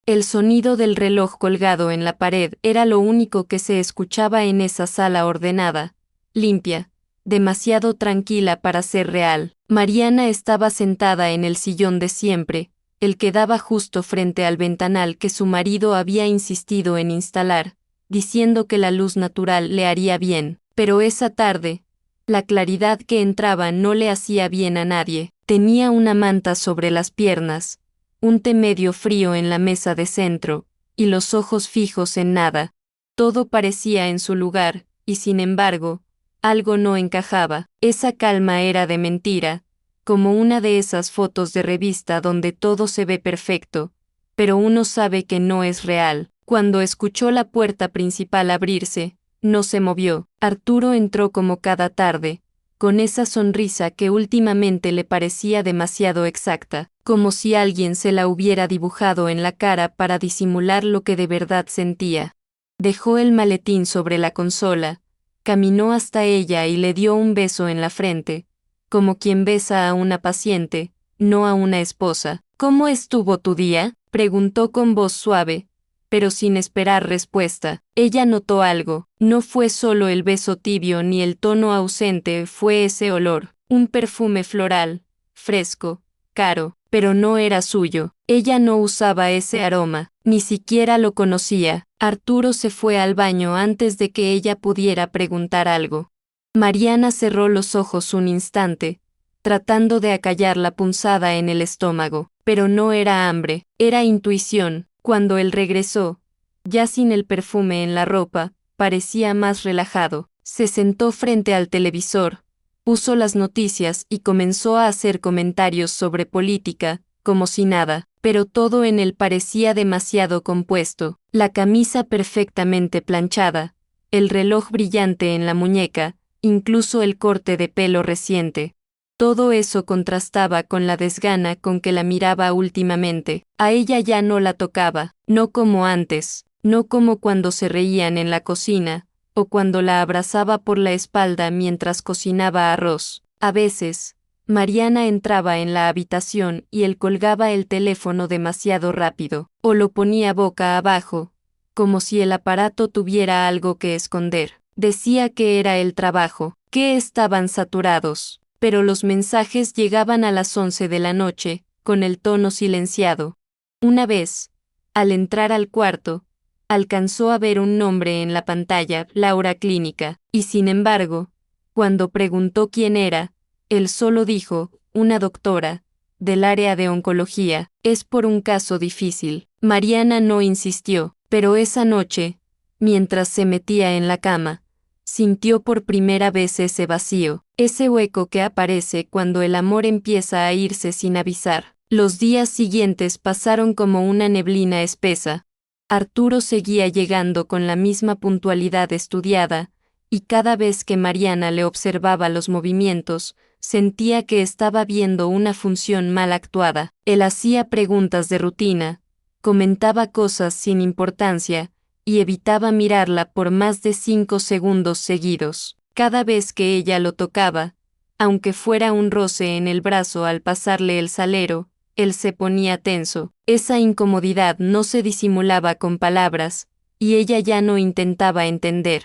El sonido del reloj colgado en la pared era lo único que se escuchaba en esa sala ordenada, limpia, demasiado tranquila para ser real. Mariana estaba sentada en el sillón de siempre, el que daba justo frente al ventanal que su marido había insistido en instalar, diciendo que la luz natural le haría bien. Pero esa tarde, la claridad que entraba no le hacía bien a nadie. Tenía una manta sobre las piernas, un té medio frío en la mesa de centro, y los ojos fijos en nada. Todo parecía en su lugar, y sin embargo, algo no encajaba. Esa calma era de mentira, como una de esas fotos de revista donde todo se ve perfecto, pero uno sabe que no es real. Cuando escuchó la puerta principal abrirse, no se movió. Arturo entró como cada tarde, con esa sonrisa que últimamente le parecía demasiado exacta, como si alguien se la hubiera dibujado en la cara para disimular lo que de verdad sentía. Dejó el maletín sobre la consola, caminó hasta ella y le dio un beso en la frente, como quien besa a una paciente, no a una esposa. ¿Cómo estuvo tu día?, preguntó con voz suave, pero sin esperar respuesta. Ella notó algo. No fue solo el beso tibio ni el tono ausente, fue ese olor, un perfume floral, fresco, caro, pero no era suyo. Ella no usaba ese aroma, ni siquiera lo conocía. Arturo se fue al baño antes de que ella pudiera preguntar algo. Mariana cerró los ojos un instante, tratando de acallar la punzada en el estómago, pero no era hambre, era intuición. Cuando él regresó, ya sin el perfume en la ropa, parecía más relajado. Se sentó frente al televisor, puso las noticias y comenzó a hacer comentarios sobre política, como si nada, pero todo en él parecía demasiado compuesto. La camisa perfectamente planchada, el reloj brillante en la muñeca, incluso el corte de pelo reciente. Todo eso contrastaba con la desgana con que la miraba últimamente. A ella ya no la tocaba, no como antes, no como cuando se reían en la cocina, o cuando la abrazaba por la espalda mientras cocinaba arroz. A veces, Mariana entraba en la habitación y él colgaba el teléfono demasiado rápido, o lo ponía boca abajo, como si el aparato tuviera algo que esconder. Decía que era el trabajo, que estaban saturados. Pero los mensajes llegaban a las 11 de la noche, con el tono silenciado. Una vez, al entrar al cuarto, alcanzó a ver un nombre en la pantalla, Laura Clínica, y sin embargo, cuando preguntó quién era, él solo dijo, una doctora, del área de oncología. Es por un caso difícil. Mariana no insistió, pero esa noche, mientras se metía en la cama, sintió por primera vez ese vacío, ese hueco que aparece cuando el amor empieza a irse sin avisar. Los días siguientes pasaron como una neblina espesa. Arturo seguía llegando con la misma puntualidad estudiada, y cada vez que Mariana le observaba los movimientos, sentía que estaba viendo una función mal actuada. Él hacía preguntas de rutina, comentaba cosas sin importancia, y evitaba mirarla por más de 5 segundos seguidos. Cada vez que ella lo tocaba, aunque fuera un roce en el brazo al pasarle el salero, él se ponía tenso. Esa incomodidad no se disimulaba con palabras, y ella ya no intentaba entender.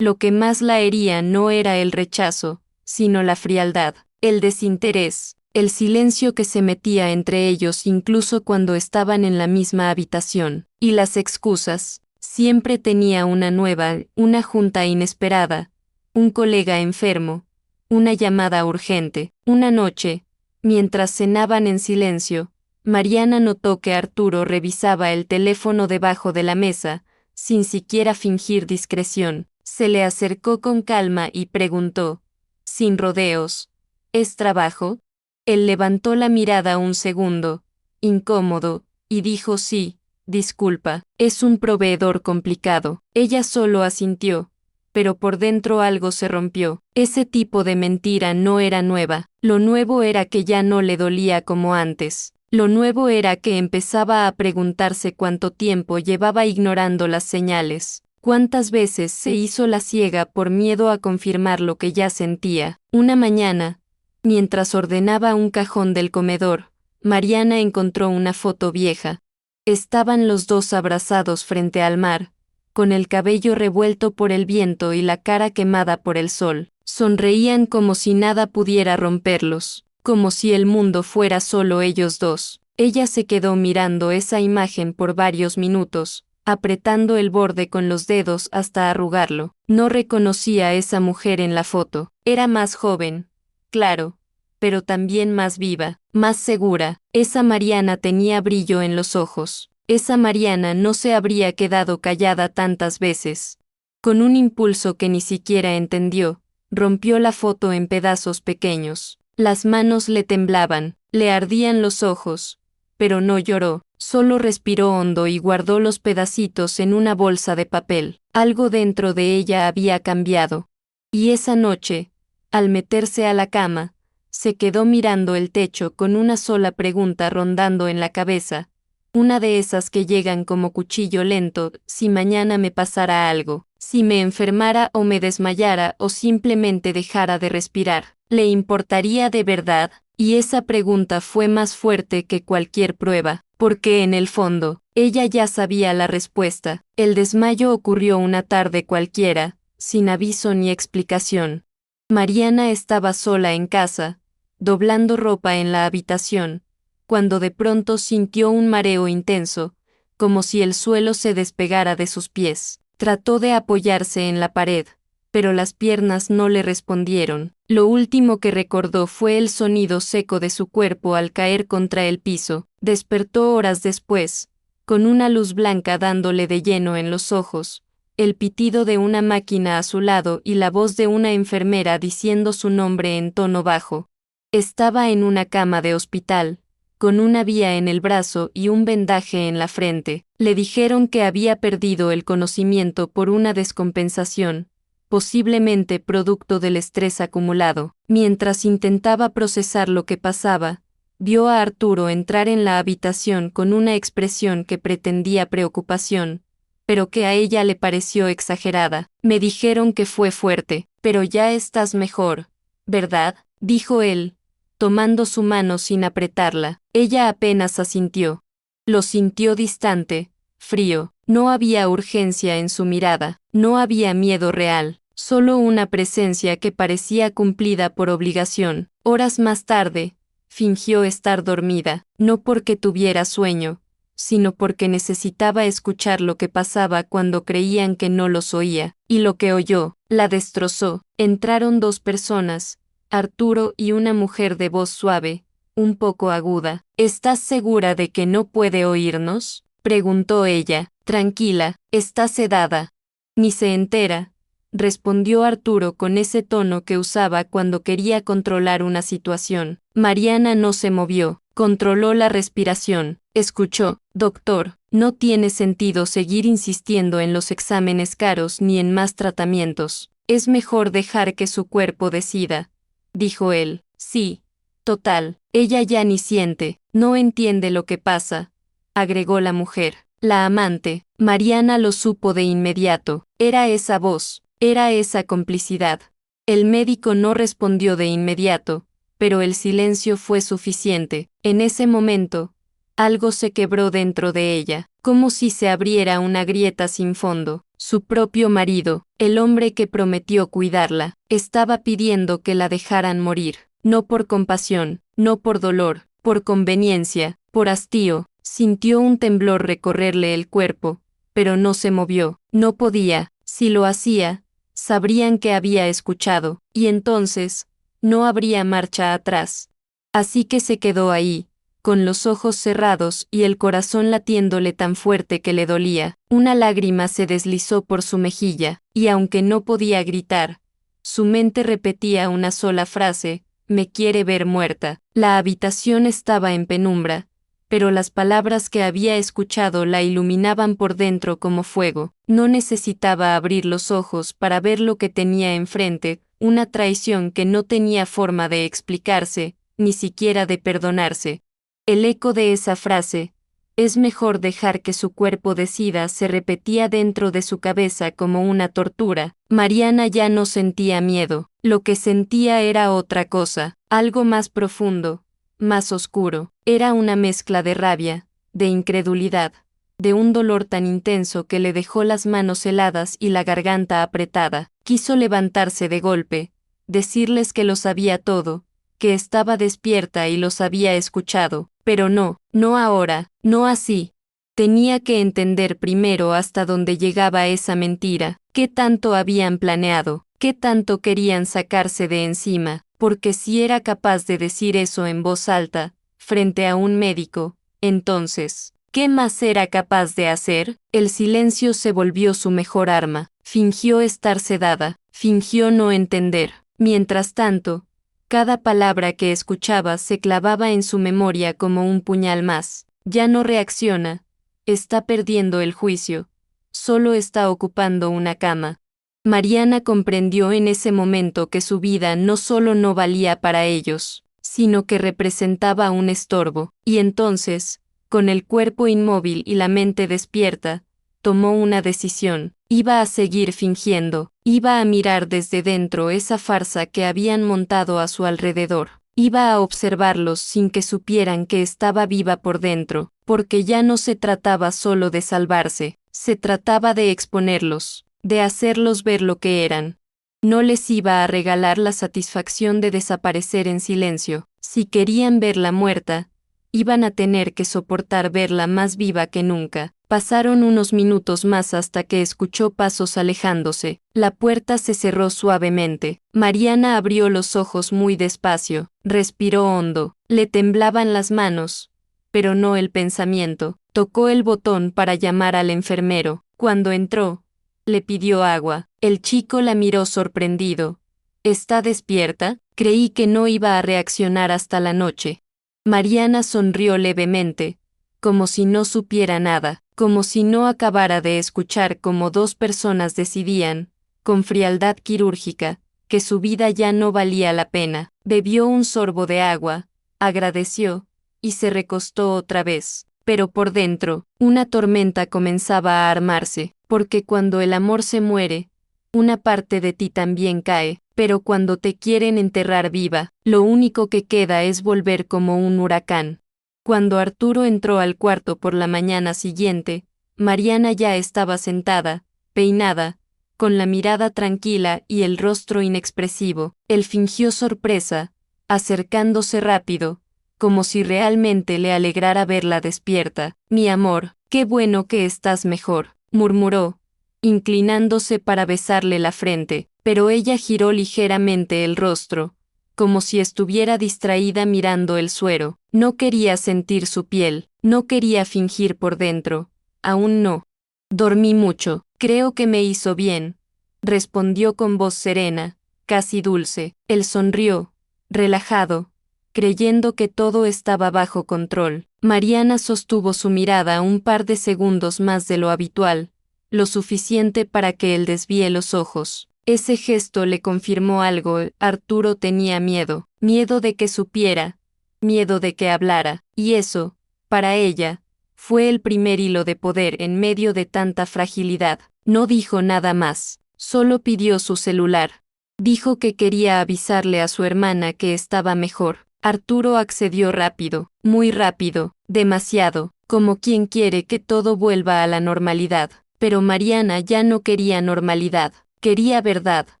Lo que más la hería no era el rechazo, sino la frialdad, el desinterés, el silencio que se metía entre ellos incluso cuando estaban en la misma habitación, y las excusas. Siempre tenía una nueva, una junta inesperada, un colega enfermo, una llamada urgente. Una noche, mientras cenaban en silencio, Mariana notó que Arturo revisaba el teléfono debajo de la mesa, sin siquiera fingir discreción. Se le acercó con calma y preguntó, sin rodeos, ¿es trabajo? Él levantó la mirada un segundo, incómodo, y dijo sí. Disculpa, es un proveedor complicado. Ella solo asintió, pero por dentro algo se rompió. Ese tipo de mentira no era nueva. Lo nuevo era que ya no le dolía como antes. Lo nuevo era que empezaba a preguntarse cuánto tiempo llevaba ignorando las señales. Cuántas veces se hizo la ciega por miedo a confirmar lo que ya sentía. Una mañana, mientras ordenaba un cajón del comedor, Mariana encontró una foto vieja. Estaban los dos abrazados frente al mar, con el cabello revuelto por el viento y la cara quemada por el sol. Sonreían como si nada pudiera romperlos, como si el mundo fuera solo ellos dos. Ella se quedó mirando esa imagen por varios minutos, apretando el borde con los dedos hasta arrugarlo. No reconocía a esa mujer en la foto. Era más joven, claro, pero también más viva, más segura. Esa Mariana tenía brillo en los ojos. Esa Mariana no se habría quedado callada tantas veces. Con un impulso que ni siquiera entendió, rompió la foto en pedazos pequeños. Las manos le temblaban, le ardían los ojos, pero no lloró, solo respiró hondo y guardó los pedacitos en una bolsa de papel. Algo dentro de ella había cambiado. Y esa noche, al meterse a la cama, se quedó mirando el techo con una sola pregunta rondando en la cabeza, una de esas que llegan como cuchillo lento: si mañana me pasara algo, si me enfermara o me desmayara o simplemente dejara de respirar, ¿le importaría de verdad? Y esa pregunta fue más fuerte que cualquier prueba, porque en el fondo, ella ya sabía la respuesta. El desmayo ocurrió una tarde cualquiera, sin aviso ni explicación. Mariana estaba sola en casa, doblando ropa en la habitación, cuando de pronto sintió un mareo intenso, como si el suelo se despegara de sus pies. Trató de apoyarse en la pared, pero las piernas no le respondieron. Lo último que recordó fue el sonido seco de su cuerpo al caer contra el piso. Despertó horas después, con una luz blanca dándole de lleno en los ojos, el pitido de una máquina a su lado y la voz de una enfermera diciendo su nombre en tono bajo. Estaba en una cama de hospital, con una vía en el brazo y un vendaje en la frente. Le dijeron que había perdido el conocimiento por una descompensación, posiblemente producto del estrés acumulado. Mientras intentaba procesar lo que pasaba, vio a Arturo entrar en la habitación con una expresión que pretendía preocupación, pero que a ella le pareció exagerada. Me dijeron que fue fuerte, pero ya estás mejor, ¿verdad?, dijo él, tomando su mano sin apretarla. Ella apenas asintió. Lo sintió distante, frío. No había urgencia en su mirada, no había miedo real, solo una presencia que parecía cumplida por obligación. Horas más tarde, fingió estar dormida, no porque tuviera sueño, sino porque necesitaba escuchar lo que pasaba cuando creían que no los oía, y lo que oyó, la destrozó. Entraron dos personas, Arturo y una mujer de voz suave, un poco aguda. ¿Estás segura de que no puede oírnos?, preguntó ella. Tranquila, está sedada. Ni se entera, respondió Arturo con ese tono que usaba cuando quería controlar una situación. Mariana no se movió, controló la respiración. Escuchó: doctor, no tiene sentido seguir insistiendo en los exámenes caros ni en más tratamientos. Es mejor dejar que su cuerpo decida, dijo él. Sí, total, ella ya ni siente, no entiende lo que pasa, agregó la mujer. La amante. Mariana lo supo de inmediato. Era esa voz, era esa complicidad. El médico no respondió de inmediato, pero el silencio fue suficiente. En ese momento, algo se quebró dentro de ella, como si se abriera una grieta sin fondo. Su propio marido, el hombre que prometió cuidarla, estaba pidiendo que la dejaran morir, no por compasión, no por dolor, por conveniencia, por hastío. Sintió un temblor recorrerle el cuerpo, pero no se movió. No podía. Si lo hacía, sabrían que había escuchado, y entonces, no habría marcha atrás. Así que se quedó ahí, con los ojos cerrados y el corazón latiéndole tan fuerte que le dolía. Una lágrima se deslizó por su mejilla, y aunque no podía gritar, su mente repetía una sola frase: me quiere ver muerta. La habitación estaba en penumbra, pero las palabras que había escuchado la iluminaban por dentro como fuego. No necesitaba abrir los ojos para ver lo que tenía enfrente, una traición que no tenía forma de explicarse, ni siquiera de perdonarse. El eco de esa frase, es mejor dejar que su cuerpo decida, se repetía dentro de su cabeza como una tortura. Mariana ya no sentía miedo, lo que sentía era otra cosa, algo más profundo, más oscuro. Era una mezcla de rabia, de incredulidad, de un dolor tan intenso que le dejó las manos heladas y la garganta apretada. Quiso levantarse de golpe, decirles que lo sabía todo, que estaba despierta y los había escuchado, pero no, no ahora, no así. Tenía que entender primero hasta dónde llegaba esa mentira, qué tanto habían planeado, qué tanto querían sacarse de encima, porque si era capaz de decir eso en voz alta, frente a un médico, entonces, ¿qué más era capaz de hacer? El silencio se volvió su mejor arma. Fingió estar sedada, fingió no entender. Mientras tanto, cada palabra que escuchaba se clavaba en su memoria como un puñal más. Ya no reacciona. Está perdiendo el juicio. Solo está ocupando una cama. Mariana comprendió en ese momento que su vida no solo no valía para ellos, sino que representaba un estorbo. Y entonces, con el cuerpo inmóvil y la mente despierta, tomó una decisión. Iba a seguir fingiendo, iba a mirar desde dentro esa farsa que habían montado a su alrededor. Iba a observarlos sin que supieran que estaba viva por dentro, porque ya no se trataba solo de salvarse, se trataba de exponerlos, de hacerlos ver lo que eran. No les iba a regalar la satisfacción de desaparecer en silencio. Si querían verla muerta, iban a tener que soportar verla más viva que nunca. Pasaron unos minutos más hasta que escuchó pasos alejándose. La puerta se cerró suavemente. Mariana abrió los ojos muy despacio, respiró hondo, le temblaban las manos, pero no el pensamiento. Tocó el botón para llamar al enfermero. Cuando entró, le pidió agua. El chico la miró sorprendido. ¿Está despierta? Creí que no iba a reaccionar hasta la noche. Mariana sonrió levemente, como si no supiera nada, como si no acabara de escuchar cómo dos personas decidían, con frialdad quirúrgica, que su vida ya no valía la pena. Bebió un sorbo de agua, agradeció, y se recostó otra vez. Pero por dentro, una tormenta comenzaba a armarse, porque cuando el amor se muere, una parte de ti también cae, pero cuando te quieren enterrar viva, lo único que queda es volver como un huracán. Cuando Arturo entró al cuarto por la mañana siguiente, Mariana ya estaba sentada, peinada, con la mirada tranquila y el rostro inexpresivo. Él fingió sorpresa, acercándose rápido, como si realmente le alegrara verla despierta. Mi amor, qué bueno que estás mejor, murmuró, inclinándose para besarle la frente, pero ella giró ligeramente el rostro, como si estuviera distraída mirando el suero. No quería sentir su piel, no quería fingir por dentro, aún no. Dormí mucho, creo que me hizo bien, respondió con voz serena, casi dulce. Él sonrió, relajado, creyendo que todo estaba bajo control. Mariana sostuvo su mirada un par de segundos más de lo habitual, lo suficiente para que él desvíe los ojos. Ese gesto le confirmó algo. Arturo tenía miedo, miedo de que supiera, miedo de que hablara, y eso, para ella, fue el primer hilo de poder en medio de tanta fragilidad. No dijo nada más, solo pidió su celular. Dijo que quería avisarle a su hermana que estaba mejor. Arturo accedió rápido, muy rápido, demasiado, como quien quiere que todo vuelva a la normalidad. Pero Mariana ya no quería normalidad, quería verdad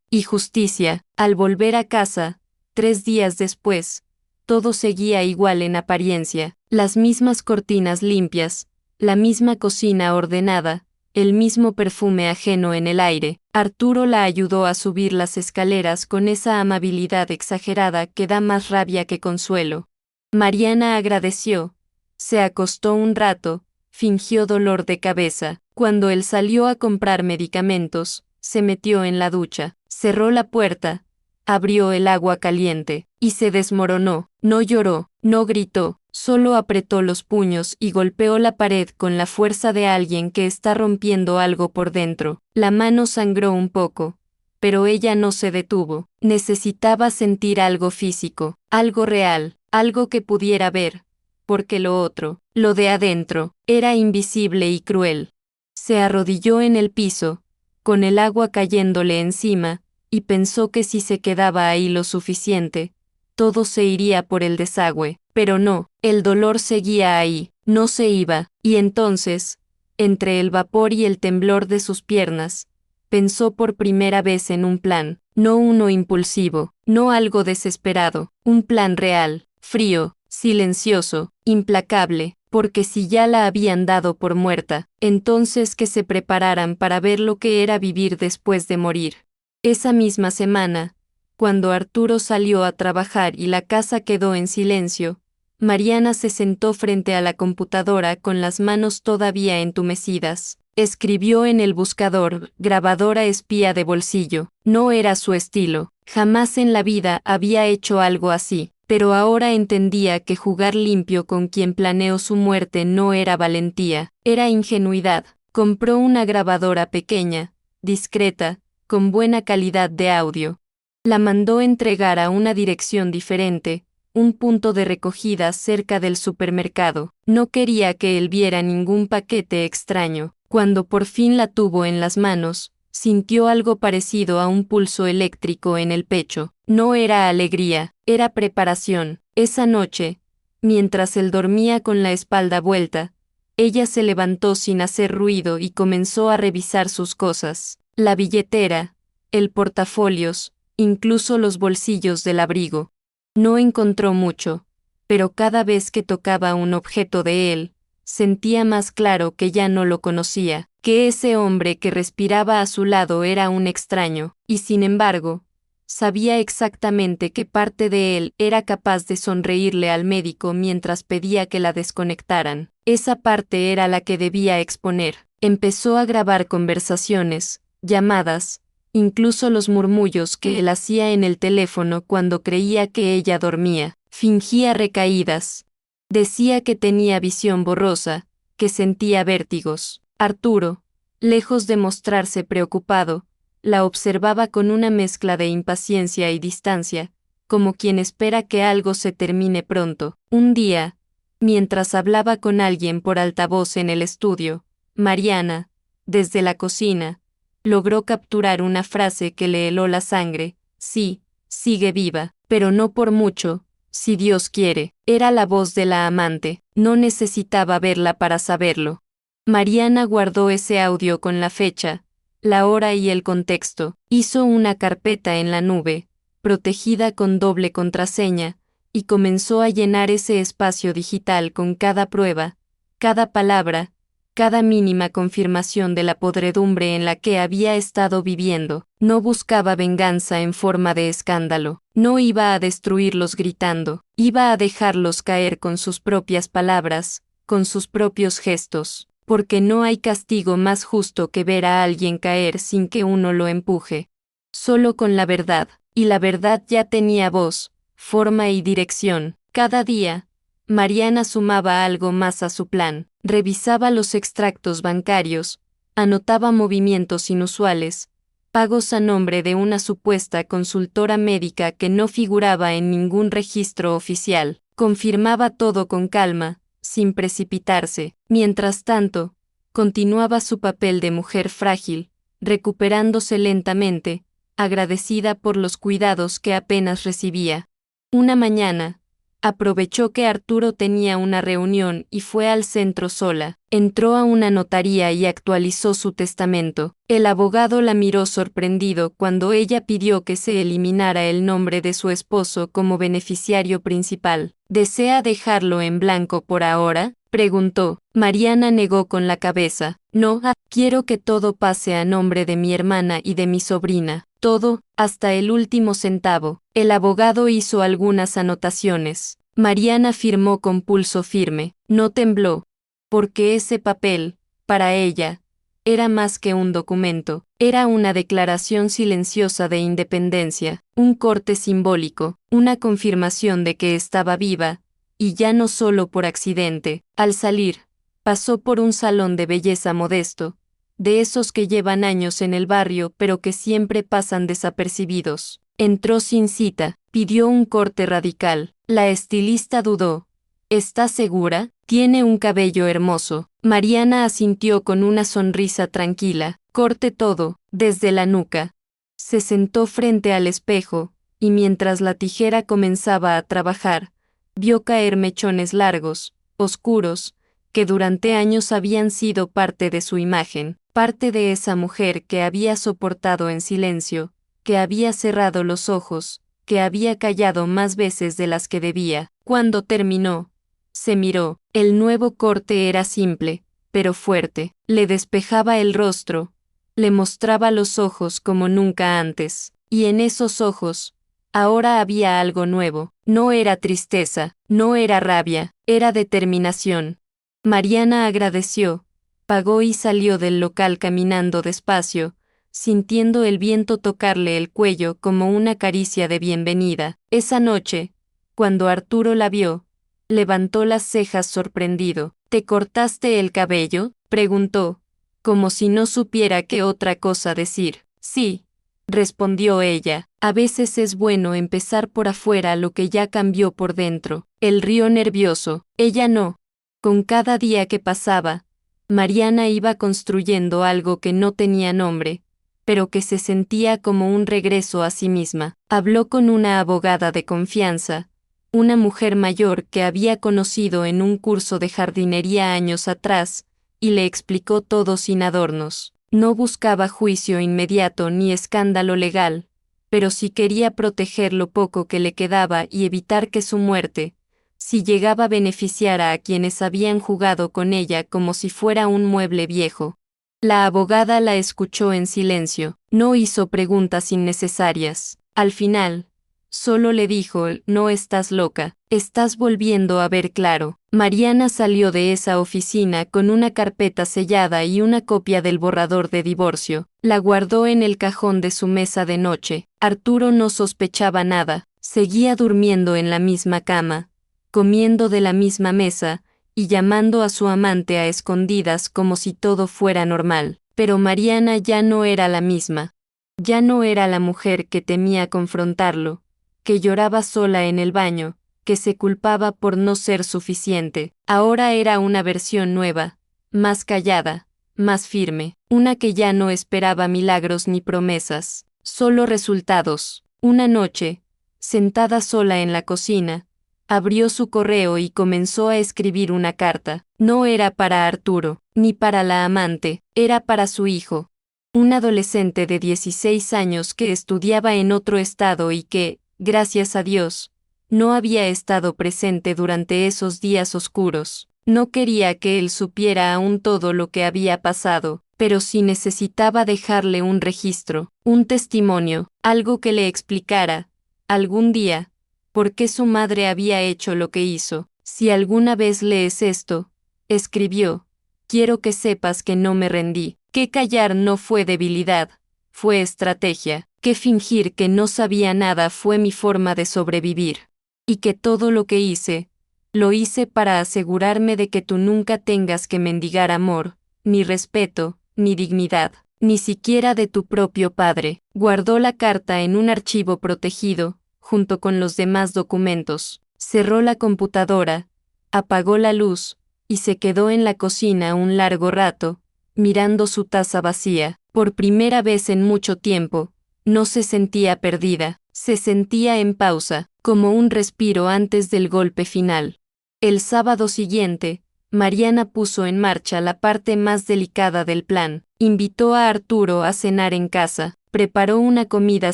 y justicia. Al volver a casa, 3 días después, todo seguía igual en apariencia, las mismas cortinas limpias, la misma cocina ordenada, el mismo perfume ajeno en el aire. Arturo la ayudó a subir las escaleras con esa amabilidad exagerada que da más rabia que consuelo. Mariana agradeció, se acostó un rato, fingió dolor de cabeza. Cuando él salió a comprar medicamentos, se metió en la ducha, cerró la puerta, abrió el agua caliente, y se desmoronó. No lloró, no gritó, solo apretó los puños y golpeó la pared con la fuerza de alguien que está rompiendo algo por dentro. La mano sangró un poco, pero ella no se detuvo. Necesitaba sentir algo físico, algo real, algo que pudiera ver, porque lo otro, lo de adentro, era invisible y cruel. Se arrodilló en el piso, con el agua cayéndole encima, y pensó que si se quedaba ahí lo suficiente, todo se iría por el desagüe, pero no, el dolor seguía ahí, no se iba, y entonces, entre el vapor y el temblor de sus piernas, pensó por primera vez en un plan, no uno impulsivo, no algo desesperado, un plan real, frío, silencioso, implacable, porque si ya la habían dado por muerta, entonces que se prepararan para ver lo que era vivir después de morir. Esa misma semana, cuando Arturo salió a trabajar y la casa quedó en silencio, Mariana se sentó frente a la computadora con las manos todavía entumecidas. Escribió en el buscador, grabadora espía de bolsillo. No era su estilo, jamás en la vida había hecho algo así, pero ahora entendía que jugar limpio con quien planeó su muerte no era valentía, era ingenuidad. Compró una grabadora pequeña, discreta, con buena calidad de audio. La mandó entregar a una dirección diferente, un punto de recogida cerca del supermercado. No quería que él viera ningún paquete extraño. Cuando por fin la tuvo en las manos, sintió algo parecido a un pulso eléctrico en el pecho. No era alegría, era preparación. Esa noche, mientras él dormía con la espalda vuelta, ella se levantó sin hacer ruido y comenzó a revisar sus cosas. La billetera, el portafolios, incluso los bolsillos del abrigo. No encontró mucho, pero cada vez que tocaba un objeto de él, sentía más claro que ya no lo conocía, que ese hombre que respiraba a su lado era un extraño, y sin embargo, sabía exactamente qué parte de él era capaz de sonreírle al médico mientras pedía que la desconectaran. Esa parte era la que debía exponer. Empezó a grabar conversaciones, llamadas, incluso los murmullos que él hacía en el teléfono cuando creía que ella dormía. Fingía recaídas. Decía que tenía visión borrosa, que sentía vértigos. Arturo, lejos de mostrarse preocupado, la observaba con una mezcla de impaciencia y distancia, como quien espera que algo se termine pronto. Un día, mientras hablaba con alguien por altavoz en el estudio, Mariana, desde la cocina, logró capturar una frase que le heló la sangre. Sí, sigue viva, pero no por mucho, si Dios quiere. Era la voz de la amante, no necesitaba verla para saberlo. Mariana guardó ese audio con la fecha, la hora y el contexto, hizo una carpeta en la nube, protegida con doble contraseña, y comenzó a llenar ese espacio digital con cada prueba, cada palabra, cada mínima confirmación de la podredumbre en la que había estado viviendo. No buscaba venganza en forma de escándalo, no iba a destruirlos gritando, iba a dejarlos caer con sus propias palabras, con sus propios gestos, porque no hay castigo más justo que ver a alguien caer sin que uno lo empuje. Solo con la verdad, y la verdad ya tenía voz, forma y dirección. Cada día, Mariana sumaba algo más a su plan. Revisaba los extractos bancarios, anotaba movimientos inusuales, pagos a nombre de una supuesta consultora médica que no figuraba en ningún registro oficial. Confirmaba todo con calma, sin precipitarse. Mientras tanto, continuaba su papel de mujer frágil, recuperándose lentamente, agradecida por los cuidados que apenas recibía. Una mañana, aprovechó que Arturo tenía una reunión y fue al centro sola. Entró a una notaría y actualizó su testamento. El abogado la miró sorprendido cuando ella pidió que se eliminara el nombre de su esposo como beneficiario principal. ¿Desea dejarlo en blanco por ahora?, preguntó. Mariana negó con la cabeza. No, quiero que todo pase a nombre de mi hermana y de mi sobrina. Todo, hasta el último centavo. El abogado hizo algunas anotaciones. Mariana firmó con pulso firme. No tembló, porque ese papel, para ella, era más que un documento. Era una declaración silenciosa de independencia, un corte simbólico, una confirmación de que estaba viva, y ya no solo por accidente. Al salir, pasó por un salón de belleza modesto, de esos que llevan años en el barrio pero que siempre pasan desapercibidos. Entró sin cita, pidió un corte radical. La estilista dudó. ¿Está segura? Tiene un cabello hermoso. Mariana asintió con una sonrisa tranquila. Corte todo, desde la nuca. Se sentó frente al espejo, y mientras la tijera comenzaba a trabajar, vio caer mechones largos, oscuros, que durante años habían sido parte de su imagen, parte de esa mujer que había soportado en silencio, que había cerrado los ojos, que había callado más veces de las que debía. Cuando terminó, se miró. El nuevo corte era simple, pero fuerte. Le despejaba el rostro, le mostraba los ojos como nunca antes. Y en esos ojos, ahora había algo nuevo. No era tristeza, no era rabia, era determinación. Mariana agradeció, pagó y salió del local caminando despacio, sintiendo el viento tocarle el cuello como una caricia de bienvenida. Esa noche, cuando Arturo la vio, levantó las cejas sorprendido. ¿Te cortaste el cabello?, preguntó, como si no supiera qué otra cosa decir. Sí, respondió ella. A veces es bueno empezar por afuera lo que ya cambió por dentro. Él rió nervioso. Ella no. Con cada día que pasaba, Mariana iba construyendo algo que no tenía nombre, pero que se sentía como un regreso a sí misma. Habló con una abogada de confianza, una mujer mayor que había conocido en un curso de jardinería años atrás, y le explicó todo sin adornos. No buscaba juicio inmediato ni escándalo legal, pero sí quería proteger lo poco que le quedaba y evitar que su muerte, si llegaba a beneficiar a quienes habían jugado con ella como si fuera un mueble viejo. La abogada la escuchó en silencio, no hizo preguntas innecesarias. Al final, solo le dijo: no estás loca, estás volviendo a ver claro. Mariana salió de esa oficina con una carpeta sellada y una copia del borrador de divorcio. La guardó en el cajón de su mesa de noche. Arturo no sospechaba nada, seguía durmiendo en la misma cama, comiendo de la misma mesa, y llamando a su amante a escondidas como si todo fuera normal. Pero Mariana ya no era la misma. Ya no era la mujer que temía confrontarlo, que lloraba sola en el baño, que se culpaba por no ser suficiente. Ahora era una versión nueva, más callada, más firme, una que ya no esperaba milagros ni promesas, solo resultados. Una noche, sentada sola en la cocina, abrió su correo y comenzó a escribir una carta. No era para Arturo, ni para la amante, era para su hijo, un adolescente de 16 años que estudiaba en otro estado y que, gracias a Dios, no había estado presente durante esos días oscuros. No quería que él supiera aún todo lo que había pasado, pero sí necesitaba dejarle un registro, un testimonio, algo que le explicara, algún día, por qué su madre había hecho lo que hizo. Si alguna vez lees esto, escribió, quiero que sepas que no me rendí, que callar no fue debilidad, fue estrategia, que fingir que no sabía nada fue mi forma de sobrevivir, y que todo lo que hice, lo hice para asegurarme de que tú nunca tengas que mendigar amor, ni respeto, ni dignidad, ni siquiera de tu propio padre. Guardó la carta en un archivo protegido, junto con los demás documentos, cerró la computadora, apagó la luz, y se quedó en la cocina un largo rato, mirando su taza vacía. Por primera vez en mucho tiempo, no se sentía perdida, se sentía en pausa, como un respiro antes del golpe final. El sábado siguiente, Mariana puso en marcha la parte más delicada del plan. Invitó a Arturo a cenar en casa, preparó una comida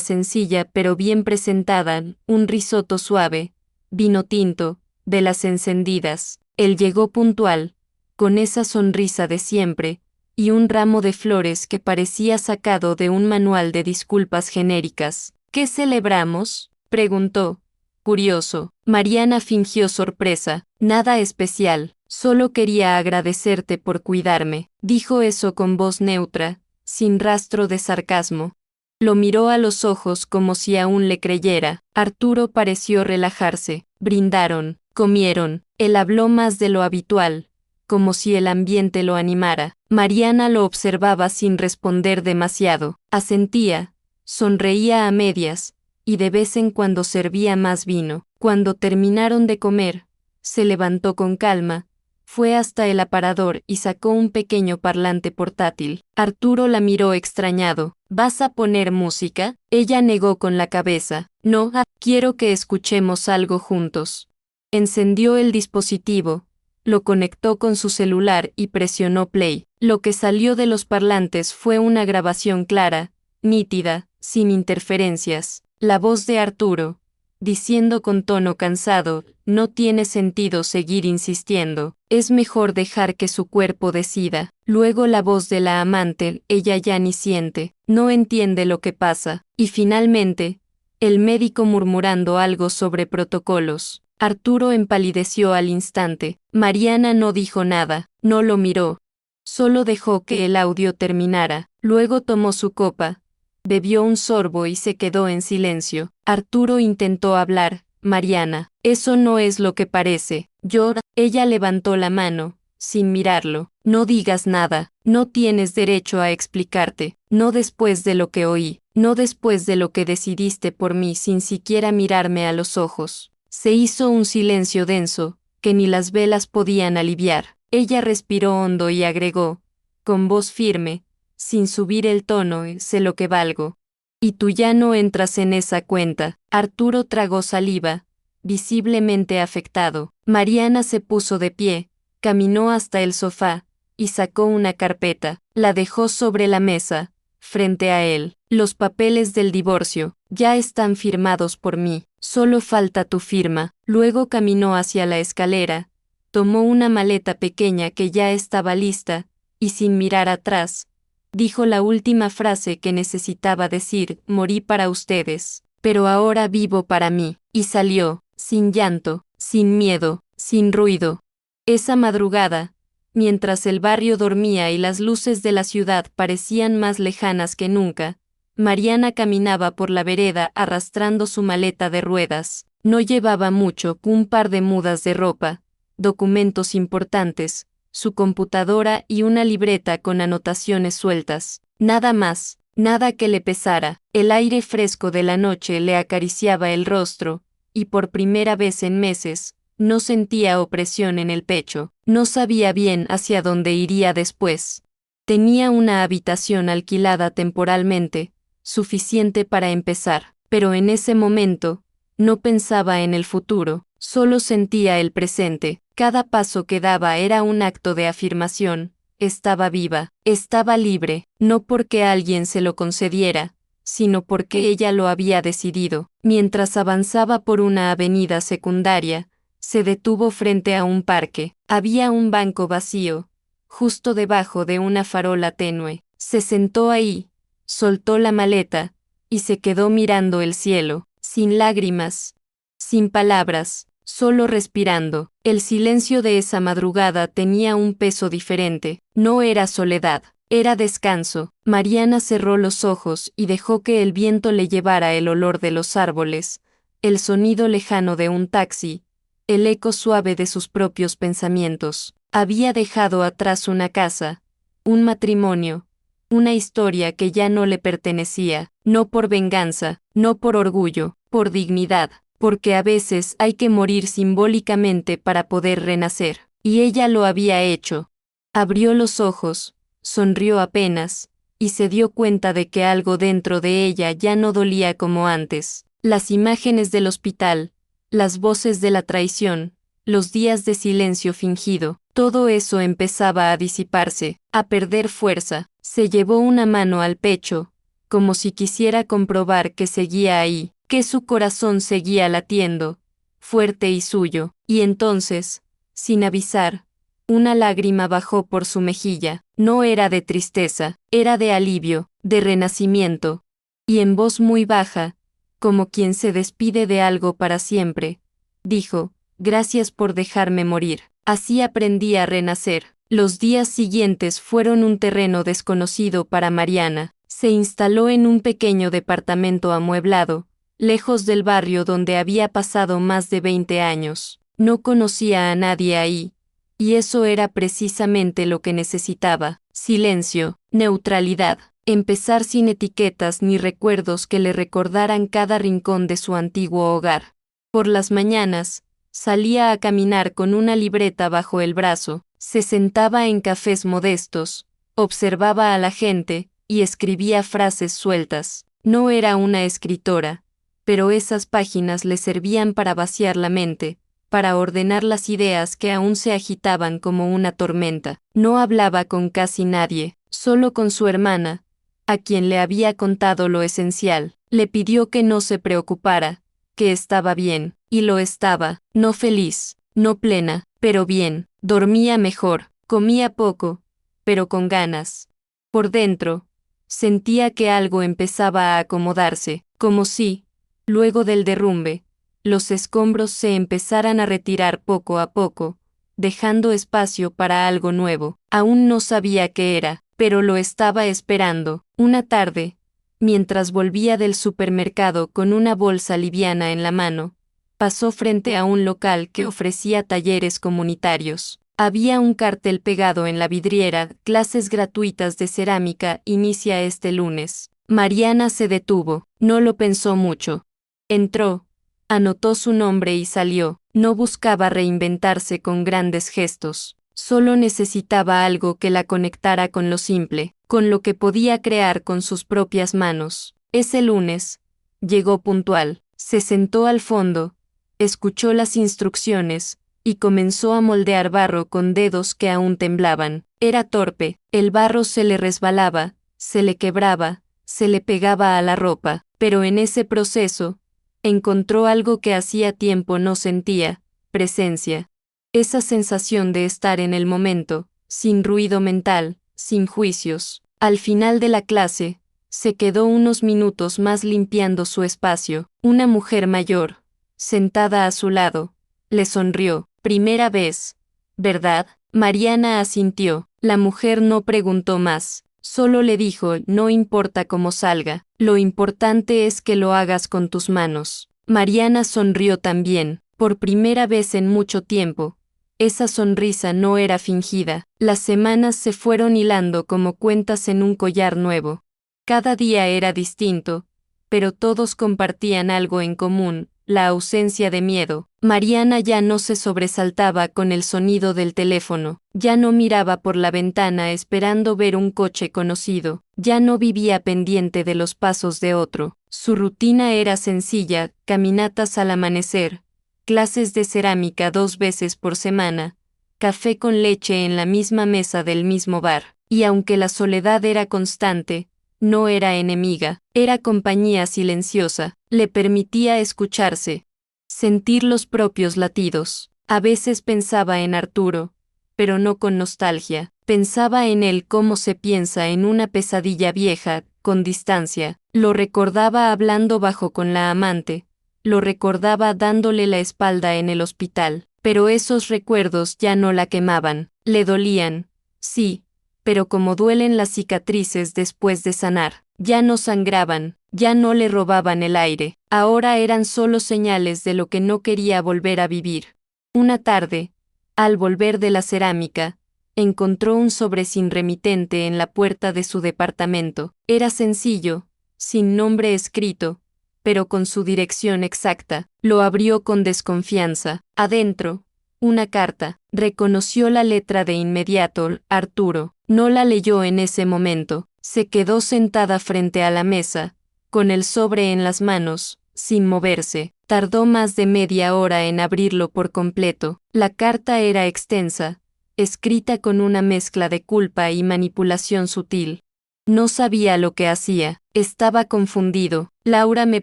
sencilla pero bien presentada, un risotto suave, vino tinto, velas encendidas. Él llegó puntual, con esa sonrisa de siempre, y un ramo de flores que parecía sacado de un manual de disculpas genéricas. ¿Qué celebramos?, preguntó, curioso. Mariana fingió sorpresa. Nada especial, solo quería agradecerte por cuidarme. Dijo eso con voz neutra, sin rastro de sarcasmo. Lo miró a los ojos como si aún le creyera. Arturo pareció relajarse. Brindaron, comieron. Él habló más de lo habitual, como si el ambiente lo animara. Mariana lo observaba sin responder demasiado. Asentía, sonreía a medias, y de vez en cuando servía más vino. Cuando terminaron de comer, se levantó con calma, fue hasta el aparador y sacó un pequeño parlante portátil. Arturo la miró extrañado. ¿Vas a poner música? Ella negó con la cabeza. No, quiero que escuchemos algo juntos. Encendió el dispositivo, lo conectó con su celular y presionó play. Lo que salió de los parlantes fue una grabación clara, nítida, sin interferencias. La voz de Arturo, diciendo con tono cansado, no tiene sentido seguir insistiendo, es mejor dejar que su cuerpo decida. Luego la voz de la amante, ella ya ni siente, no entiende lo que pasa. Y finalmente, el médico murmurando algo sobre protocolos. Arturo empalideció al instante. Mariana no dijo nada, no lo miró. Solo dejó que el audio terminara. Luego tomó su copa, bebió un sorbo y se quedó en silencio. Arturo intentó hablar. Mariana, eso no es lo que parece. Llora. Ella levantó la mano, sin mirarlo. No digas nada, no tienes derecho a explicarte, no después de lo que oí, no después de lo que decidiste por mí sin siquiera mirarme a los ojos. Se hizo un silencio denso, que ni las velas podían aliviar. Ella respiró hondo y agregó, con voz firme, sin subir el tono, sé lo que valgo. Y tú ya no entras en esa cuenta. Arturo tragó saliva, visiblemente afectado. Mariana se puso de pie, caminó hasta el sofá, y sacó una carpeta, la dejó sobre la mesa, frente a él. Los papeles del divorcio, ya están firmados por mí, solo falta tu firma. Luego caminó hacia la escalera, tomó una maleta pequeña que ya estaba lista, y sin mirar atrás, dijo la última frase que necesitaba decir, morí para ustedes, pero ahora vivo para mí, y salió, sin llanto, sin miedo, sin ruido. Esa madrugada, mientras el barrio dormía y las luces de la ciudad parecían más lejanas que nunca, Mariana caminaba por la vereda arrastrando su maleta de ruedas. No llevaba mucho, un par de mudas de ropa, documentos importantes, su computadora y una libreta con anotaciones sueltas. Nada más, nada que le pesara. El aire fresco de la noche le acariciaba el rostro, y por primera vez en meses, no sentía opresión en el pecho. No sabía bien hacia dónde iría después. Tenía una habitación alquilada temporalmente, suficiente para empezar, pero en ese momento, no pensaba en el futuro, solo sentía el presente. Cada paso que daba era un acto de afirmación. Estaba viva, estaba libre, no porque alguien se lo concediera, sino porque ella lo había decidido. Mientras avanzaba por una avenida secundaria, se detuvo frente a un parque. Había un banco vacío, justo debajo de una farola tenue. Se sentó ahí, soltó la maleta, y se quedó mirando el cielo, sin lágrimas, sin palabras, solo respirando. El silencio de esa madrugada tenía un peso diferente. No era soledad, era descanso. Mariana cerró los ojos y dejó que el viento le llevara el olor de los árboles, el sonido lejano de un taxi, el eco suave de sus propios pensamientos. Había dejado atrás una casa, un matrimonio, una historia que ya no le pertenecía, no por venganza, no por orgullo, por dignidad, porque a veces hay que morir simbólicamente para poder renacer, y ella lo había hecho. Abrió los ojos, sonrió apenas, y se dio cuenta de que algo dentro de ella ya no dolía como antes. Las imágenes del hospital, las voces de la traición, los días de silencio fingido, todo eso empezaba a disiparse, a perder fuerza. Se llevó una mano al pecho, como si quisiera comprobar que seguía ahí, que su corazón seguía latiendo, fuerte y suyo, y entonces, sin avisar, una lágrima bajó por su mejilla. No era de tristeza, era de alivio, de renacimiento, y en voz muy baja, como quien se despide de algo para siempre, dijo, gracias por dejarme morir, así aprendí a renacer. Los días siguientes fueron un terreno desconocido para Mariana. Se instaló en un pequeño departamento amueblado, lejos del barrio donde había pasado más de 20 años. No conocía a nadie ahí, y eso era precisamente lo que necesitaba: silencio, neutralidad, empezar sin etiquetas ni recuerdos que le recordaran cada rincón de su antiguo hogar. Por las mañanas, salía a caminar con una libreta bajo el brazo, se sentaba en cafés modestos, observaba a la gente, y escribía frases sueltas. No era una escritora, pero esas páginas le servían para vaciar la mente, para ordenar las ideas que aún se agitaban como una tormenta. No hablaba con casi nadie, solo con su hermana, a quien le había contado lo esencial. Le pidió que no se preocupara, que estaba bien, y lo estaba, no feliz, no plena, pero bien. Dormía mejor, comía poco, pero con ganas. Por dentro, sentía que algo empezaba a acomodarse, como si, luego del derrumbe, los escombros se empezaran a retirar poco a poco, dejando espacio para algo nuevo. Aún no sabía qué era, pero lo estaba esperando. Una tarde, mientras volvía del supermercado con una bolsa liviana en la mano, pasó frente a un local que ofrecía talleres comunitarios. Había un cartel pegado en la vidriera: clases gratuitas de cerámica, inicia este lunes. Mariana se detuvo, no lo pensó mucho. Entró, anotó su nombre y salió. No buscaba reinventarse con grandes gestos, solo necesitaba algo que la conectara con lo simple, con lo que podía crear con sus propias manos. Ese lunes, llegó puntual, se sentó al fondo, escuchó las instrucciones, y comenzó a moldear barro con dedos que aún temblaban. Era torpe, el barro se le resbalaba, se le quebraba, se le pegaba a la ropa, pero en ese proceso, encontró algo que hacía tiempo no sentía: presencia. Esa sensación de estar en el momento, sin ruido mental, sin juicios. Al final de la clase, se quedó unos minutos más limpiando su espacio. Una mujer mayor, sentada a su lado, le sonrió. Primera vez, ¿verdad? Mariana asintió. La mujer no preguntó más, solo le dijo: no importa cómo salga, lo importante es que lo hagas con tus manos. Mariana sonrió también, por primera vez en mucho tiempo. Esa sonrisa no era fingida. Las semanas se fueron hilando como cuentas en un collar nuevo. Cada día era distinto, pero todos compartían algo en común: la ausencia de miedo. Mariana ya no se sobresaltaba con el sonido del teléfono, ya no miraba por la ventana esperando ver un coche conocido, ya no vivía pendiente de los pasos de otro. Su rutina era sencilla: caminatas al amanecer, clases de cerámica 2 veces por semana, café con leche en la misma mesa del mismo bar. Y aunque la soledad era constante, no era enemiga, era compañía silenciosa. Le permitía escucharse, sentir los propios latidos. A veces pensaba en Arturo, pero no con nostalgia. Pensaba en él como se piensa en una pesadilla vieja, con distancia. Lo recordaba hablando bajo con la amante, lo recordaba dándole la espalda en el hospital, pero esos recuerdos ya no la quemaban. Le dolían, sí, pero como duelen las cicatrices después de sanar. Ya no sangraban, ya no le robaban el aire, ahora eran solo señales de lo que no quería volver a vivir. Una tarde, al volver de la cerámica, encontró un sobre sin remitente en la puerta de su departamento. Era sencillo, sin nombre escrito, pero con su dirección exacta. Lo abrió con desconfianza. Adentro, una carta. Reconoció la letra de inmediato: Arturo. No la leyó en ese momento. Se quedó sentada frente a la mesa, con el sobre en las manos, sin moverse. Tardó más de media hora en abrirlo por completo. La carta era extensa, escrita con una mezcla de culpa y manipulación sutil. No sabía lo que hacía, estaba confundido. Laura me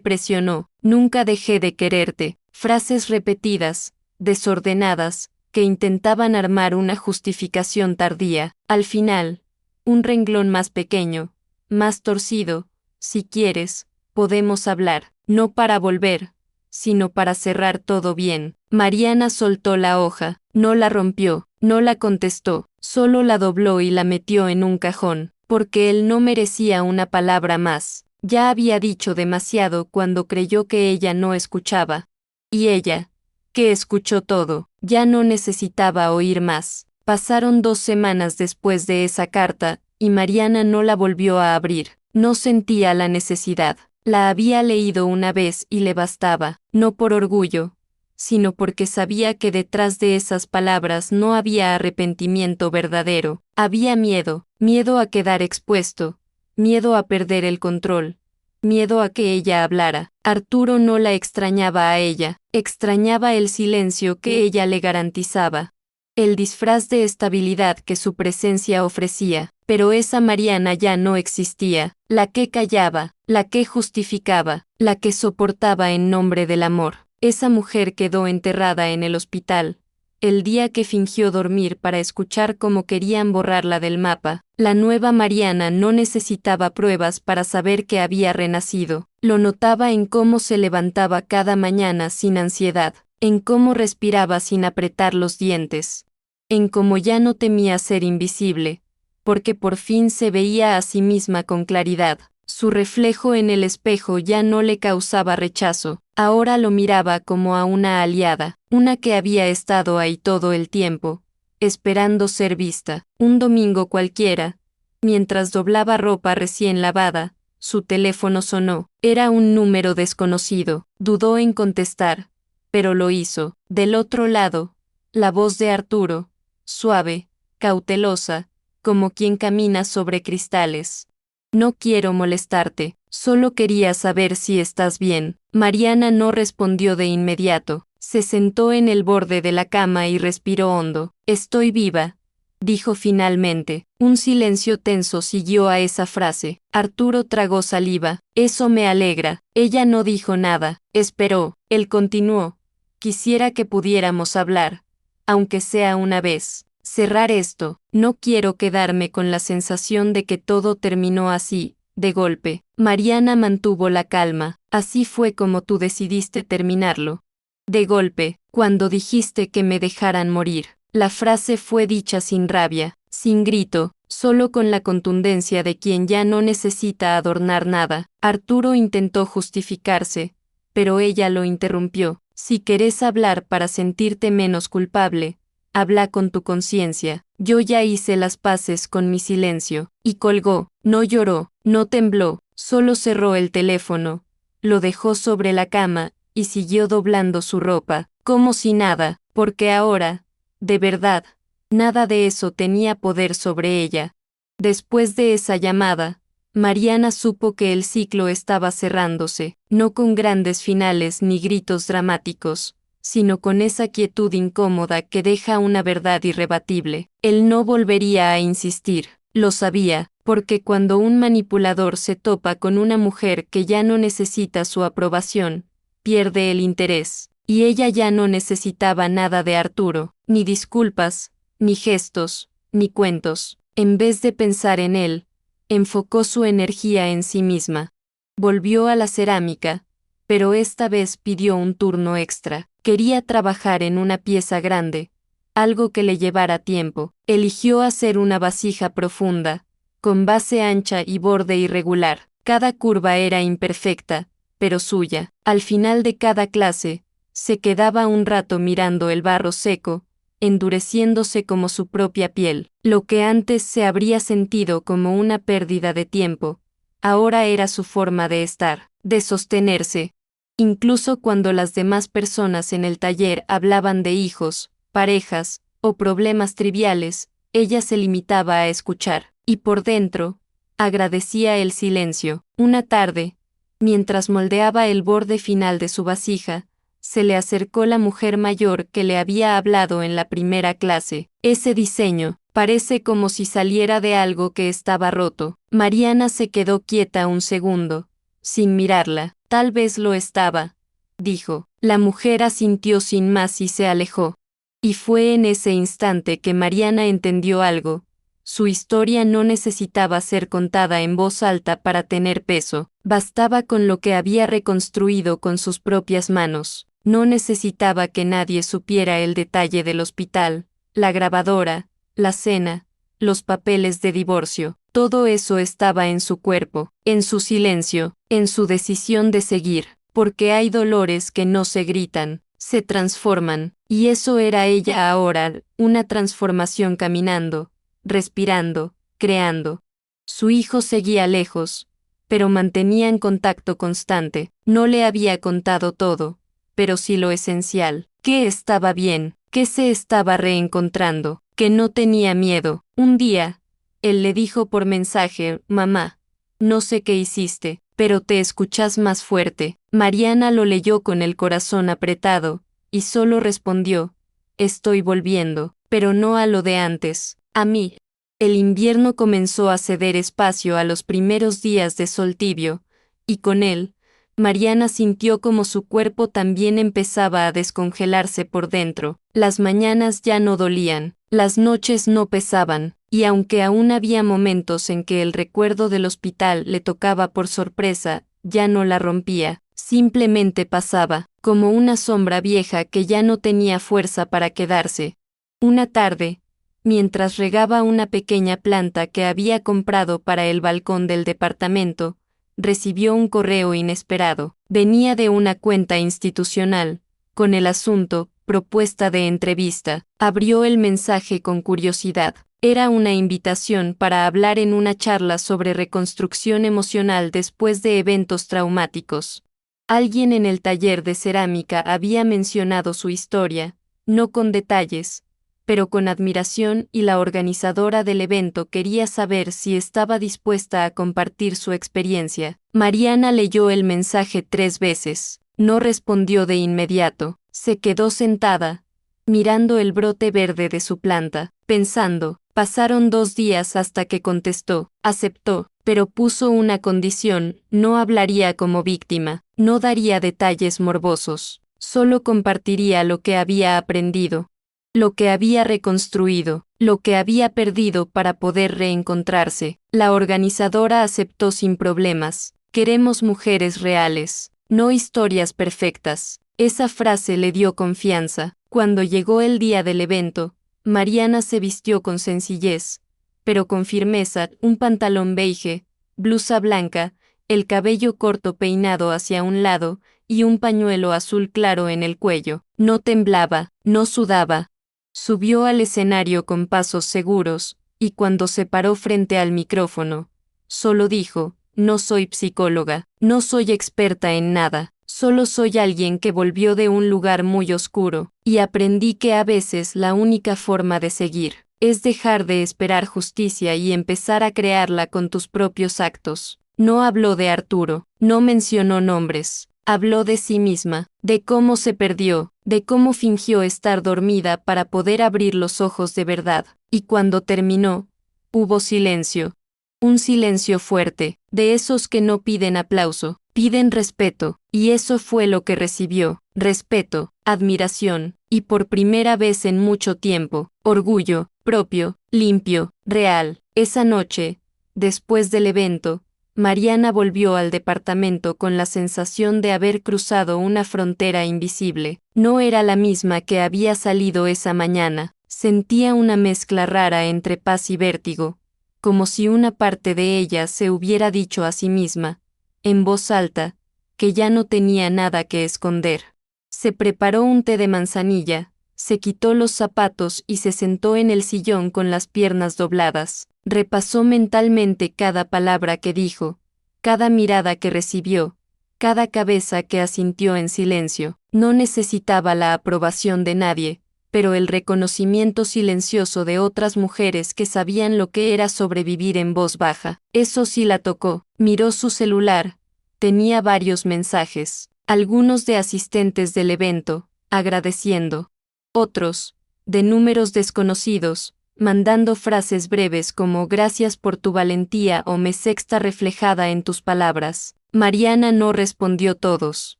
presionó, nunca dejé de quererte. Frases repetidas, desordenadas, que intentaban armar una justificación tardía. Al final, un renglón más pequeño, más torcido: si quieres, podemos hablar, no para volver, sino para cerrar todo bien. Mariana soltó la hoja, no la rompió, no la contestó, solo la dobló y la metió en un cajón, porque él no merecía una palabra más. Ya había dicho demasiado cuando creyó que ella no escuchaba. Y ella, que escuchó todo, ya no necesitaba oír más. Pasaron 2 semanas después de esa carta, y Mariana no la volvió a abrir. No sentía la necesidad. La había leído una vez y le bastaba, no por orgullo, sino porque sabía que detrás de esas palabras no había arrepentimiento verdadero. Había miedo, miedo a quedar expuesto, miedo a perder el control, miedo a que ella hablara. Arturo no la extrañaba a ella, extrañaba el silencio que ella le garantizaba, el disfraz de estabilidad que su presencia ofrecía. Pero esa Mariana ya no existía, la que callaba, la que justificaba, la que soportaba en nombre del amor. Esa mujer quedó enterrada en el hospital, el día que fingió dormir para escuchar cómo querían borrarla del mapa. La nueva Mariana no necesitaba pruebas para saber que había renacido. Lo notaba en cómo se levantaba cada mañana sin ansiedad, en cómo respiraba sin apretar los dientes, en cómo ya no temía ser invisible, porque por fin se veía a sí misma con claridad. Su reflejo en el espejo ya no le causaba rechazo, ahora lo miraba como a una aliada, una que había estado ahí todo el tiempo, esperando ser vista. Un domingo cualquiera, mientras doblaba ropa recién lavada, su teléfono sonó. Era un número desconocido. Dudó en contestar, pero lo hizo. Del otro lado, la voz de Arturo, suave, cautelosa, como quien camina sobre cristales. No quiero molestarte, solo quería saber si estás bien. Mariana no respondió de inmediato. Se sentó en el borde de la cama y respiró hondo. Estoy viva, dijo finalmente. Un silencio tenso siguió a esa frase. Arturo tragó saliva. Eso me alegra. Ella no dijo nada. Esperó. Él continuó. Quisiera que pudiéramos hablar, aunque sea una vez. Cerrar esto. No quiero quedarme con la sensación de que todo terminó así, de golpe. Mariana mantuvo la calma. Así fue como tú decidiste terminarlo. De golpe, cuando dijiste que me dejaran morir. La frase fue dicha sin rabia, sin grito, solo con la contundencia de quien ya no necesita adornar nada. Arturo intentó justificarse, pero ella lo interrumpió. Si querés hablar para sentirte menos culpable, habla con tu conciencia. Yo ya hice las paces con mi silencio. Y colgó. No lloró, no tembló, solo cerró el teléfono, lo dejó sobre la cama, y siguió doblando su ropa, como si nada, porque ahora, de verdad, nada de eso tenía poder sobre ella. Después de esa llamada, Mariana supo que el ciclo estaba cerrándose, no con grandes finales ni gritos dramáticos, sino con esa quietud incómoda que deja una verdad irrebatible. Él no volvería a insistir, lo sabía, porque cuando un manipulador se topa con una mujer que ya no necesita su aprobación, pierde el interés, y ella ya no necesitaba nada de Arturo, ni disculpas, ni gestos, ni cuentos. En vez de pensar en él, enfocó su energía en sí misma. Volvió a la cerámica, pero esta vez pidió un turno extra. Quería trabajar en una pieza grande, algo que le llevara tiempo. Eligió hacer una vasija profunda, con base ancha y borde irregular. Cada curva era imperfecta, pero suya. Al final de cada clase, se quedaba un rato mirando el barro seco, endureciéndose como su propia piel. Lo que antes se habría sentido como una pérdida de tiempo, ahora era su forma de estar, de sostenerse. Incluso cuando las demás personas en el taller hablaban de hijos, parejas, o problemas triviales, ella se limitaba a escuchar, y por dentro, agradecía el silencio. Una tarde, mientras moldeaba el borde final de su vasija, se le acercó la mujer mayor que le había hablado en la primera clase. Ese diseño, parece como si saliera de algo que estaba roto. Mariana se quedó quieta un segundo, sin mirarla. Tal vez lo estaba, dijo. La mujer asintió sin más y se alejó. Y fue en ese instante que Mariana entendió algo. Su historia no necesitaba ser contada en voz alta para tener peso, bastaba con lo que había reconstruido con sus propias manos. No necesitaba que nadie supiera el detalle del hospital, la grabadora, la cena, los papeles de divorcio. Todo eso estaba en su cuerpo, en su silencio, en su decisión de seguir, porque hay dolores que no se gritan, se transforman, y eso era ella ahora, una transformación caminando, respirando, creando. Su hijo seguía lejos, pero mantenía en contacto constante. No le había contado todo, pero sí lo esencial, que estaba bien, que se estaba reencontrando, que no tenía miedo. Un día, él le dijo por mensaje, mamá, no sé qué hiciste, pero te escuchas más fuerte. Mariana lo leyó con el corazón apretado, y solo respondió, estoy volviendo, pero no a lo de antes, a mí. El invierno comenzó a ceder espacio a los primeros días de sol tibio, y con él, Mariana sintió como su cuerpo también empezaba a descongelarse por dentro. Las mañanas ya no dolían, las noches no pesaban, y aunque aún había momentos en que el recuerdo del hospital le tocaba por sorpresa, ya no la rompía, simplemente pasaba, como una sombra vieja que ya no tenía fuerza para quedarse. Una tarde, mientras regaba una pequeña planta que había comprado para el balcón del departamento, recibió un correo inesperado. Venía de una cuenta institucional, con el asunto, propuesta de entrevista. Abrió el mensaje con curiosidad. Era una invitación para hablar en una charla sobre reconstrucción emocional después de eventos traumáticos. Alguien en el taller de cerámica había mencionado su historia, no con detalles, pero con admiración, y la organizadora del evento quería saber si estaba dispuesta a compartir su experiencia. Mariana leyó el mensaje 3 veces. No respondió de inmediato. Se quedó sentada, mirando el brote verde de su planta, pensando. Pasaron 2 días hasta que contestó. Aceptó, pero puso una condición: no hablaría como víctima, no daría detalles morbosos, solo compartiría lo que había aprendido, lo que había reconstruido, lo que había perdido para poder reencontrarse. La organizadora aceptó sin problemas. Queremos mujeres reales, no historias perfectas. Esa frase le dio confianza. Cuando llegó el día del evento, Mariana se vistió con sencillez, pero con firmeza: un pantalón beige, blusa blanca, el cabello corto peinado hacia un lado, y un pañuelo azul claro en el cuello. No temblaba, no sudaba. Subió al escenario con pasos seguros, y cuando se paró frente al micrófono, solo dijo: no soy psicóloga, no soy experta en nada, solo soy alguien que volvió de un lugar muy oscuro, y aprendí que a veces la única forma de seguir es dejar de esperar justicia y empezar a crearla con tus propios actos. No habló de Arturo, no mencionó nombres. Habló de sí misma, de cómo se perdió, de cómo fingió estar dormida para poder abrir los ojos de verdad, y cuando terminó, hubo silencio. Un silencio fuerte, de esos que no piden aplauso, piden respeto, y eso fue lo que recibió: respeto, admiración, y por primera vez en mucho tiempo, orgullo, propio, limpio, real. Esa noche, después del evento, Mariana volvió al departamento con la sensación de haber cruzado una frontera invisible. No era la misma que había salido esa mañana. Sentía una mezcla rara entre paz y vértigo, como si una parte de ella se hubiera dicho a sí misma, en voz alta, que ya no tenía nada que esconder. Se preparó un té de manzanilla, se quitó los zapatos y se sentó en el sillón con las piernas dobladas. Repasó mentalmente cada palabra que dijo, cada mirada que recibió, cada cabeza que asintió en silencio. No necesitaba la aprobación de nadie, pero el reconocimiento silencioso de otras mujeres que sabían lo que era sobrevivir en voz baja. Eso sí la tocó. Miró su celular. Tenía varios mensajes, algunos de asistentes del evento, agradeciendo. Otros, de números desconocidos, mandando frases breves como gracias por tu valentía o me sexta reflejada en tus palabras. Mariana no respondió todos,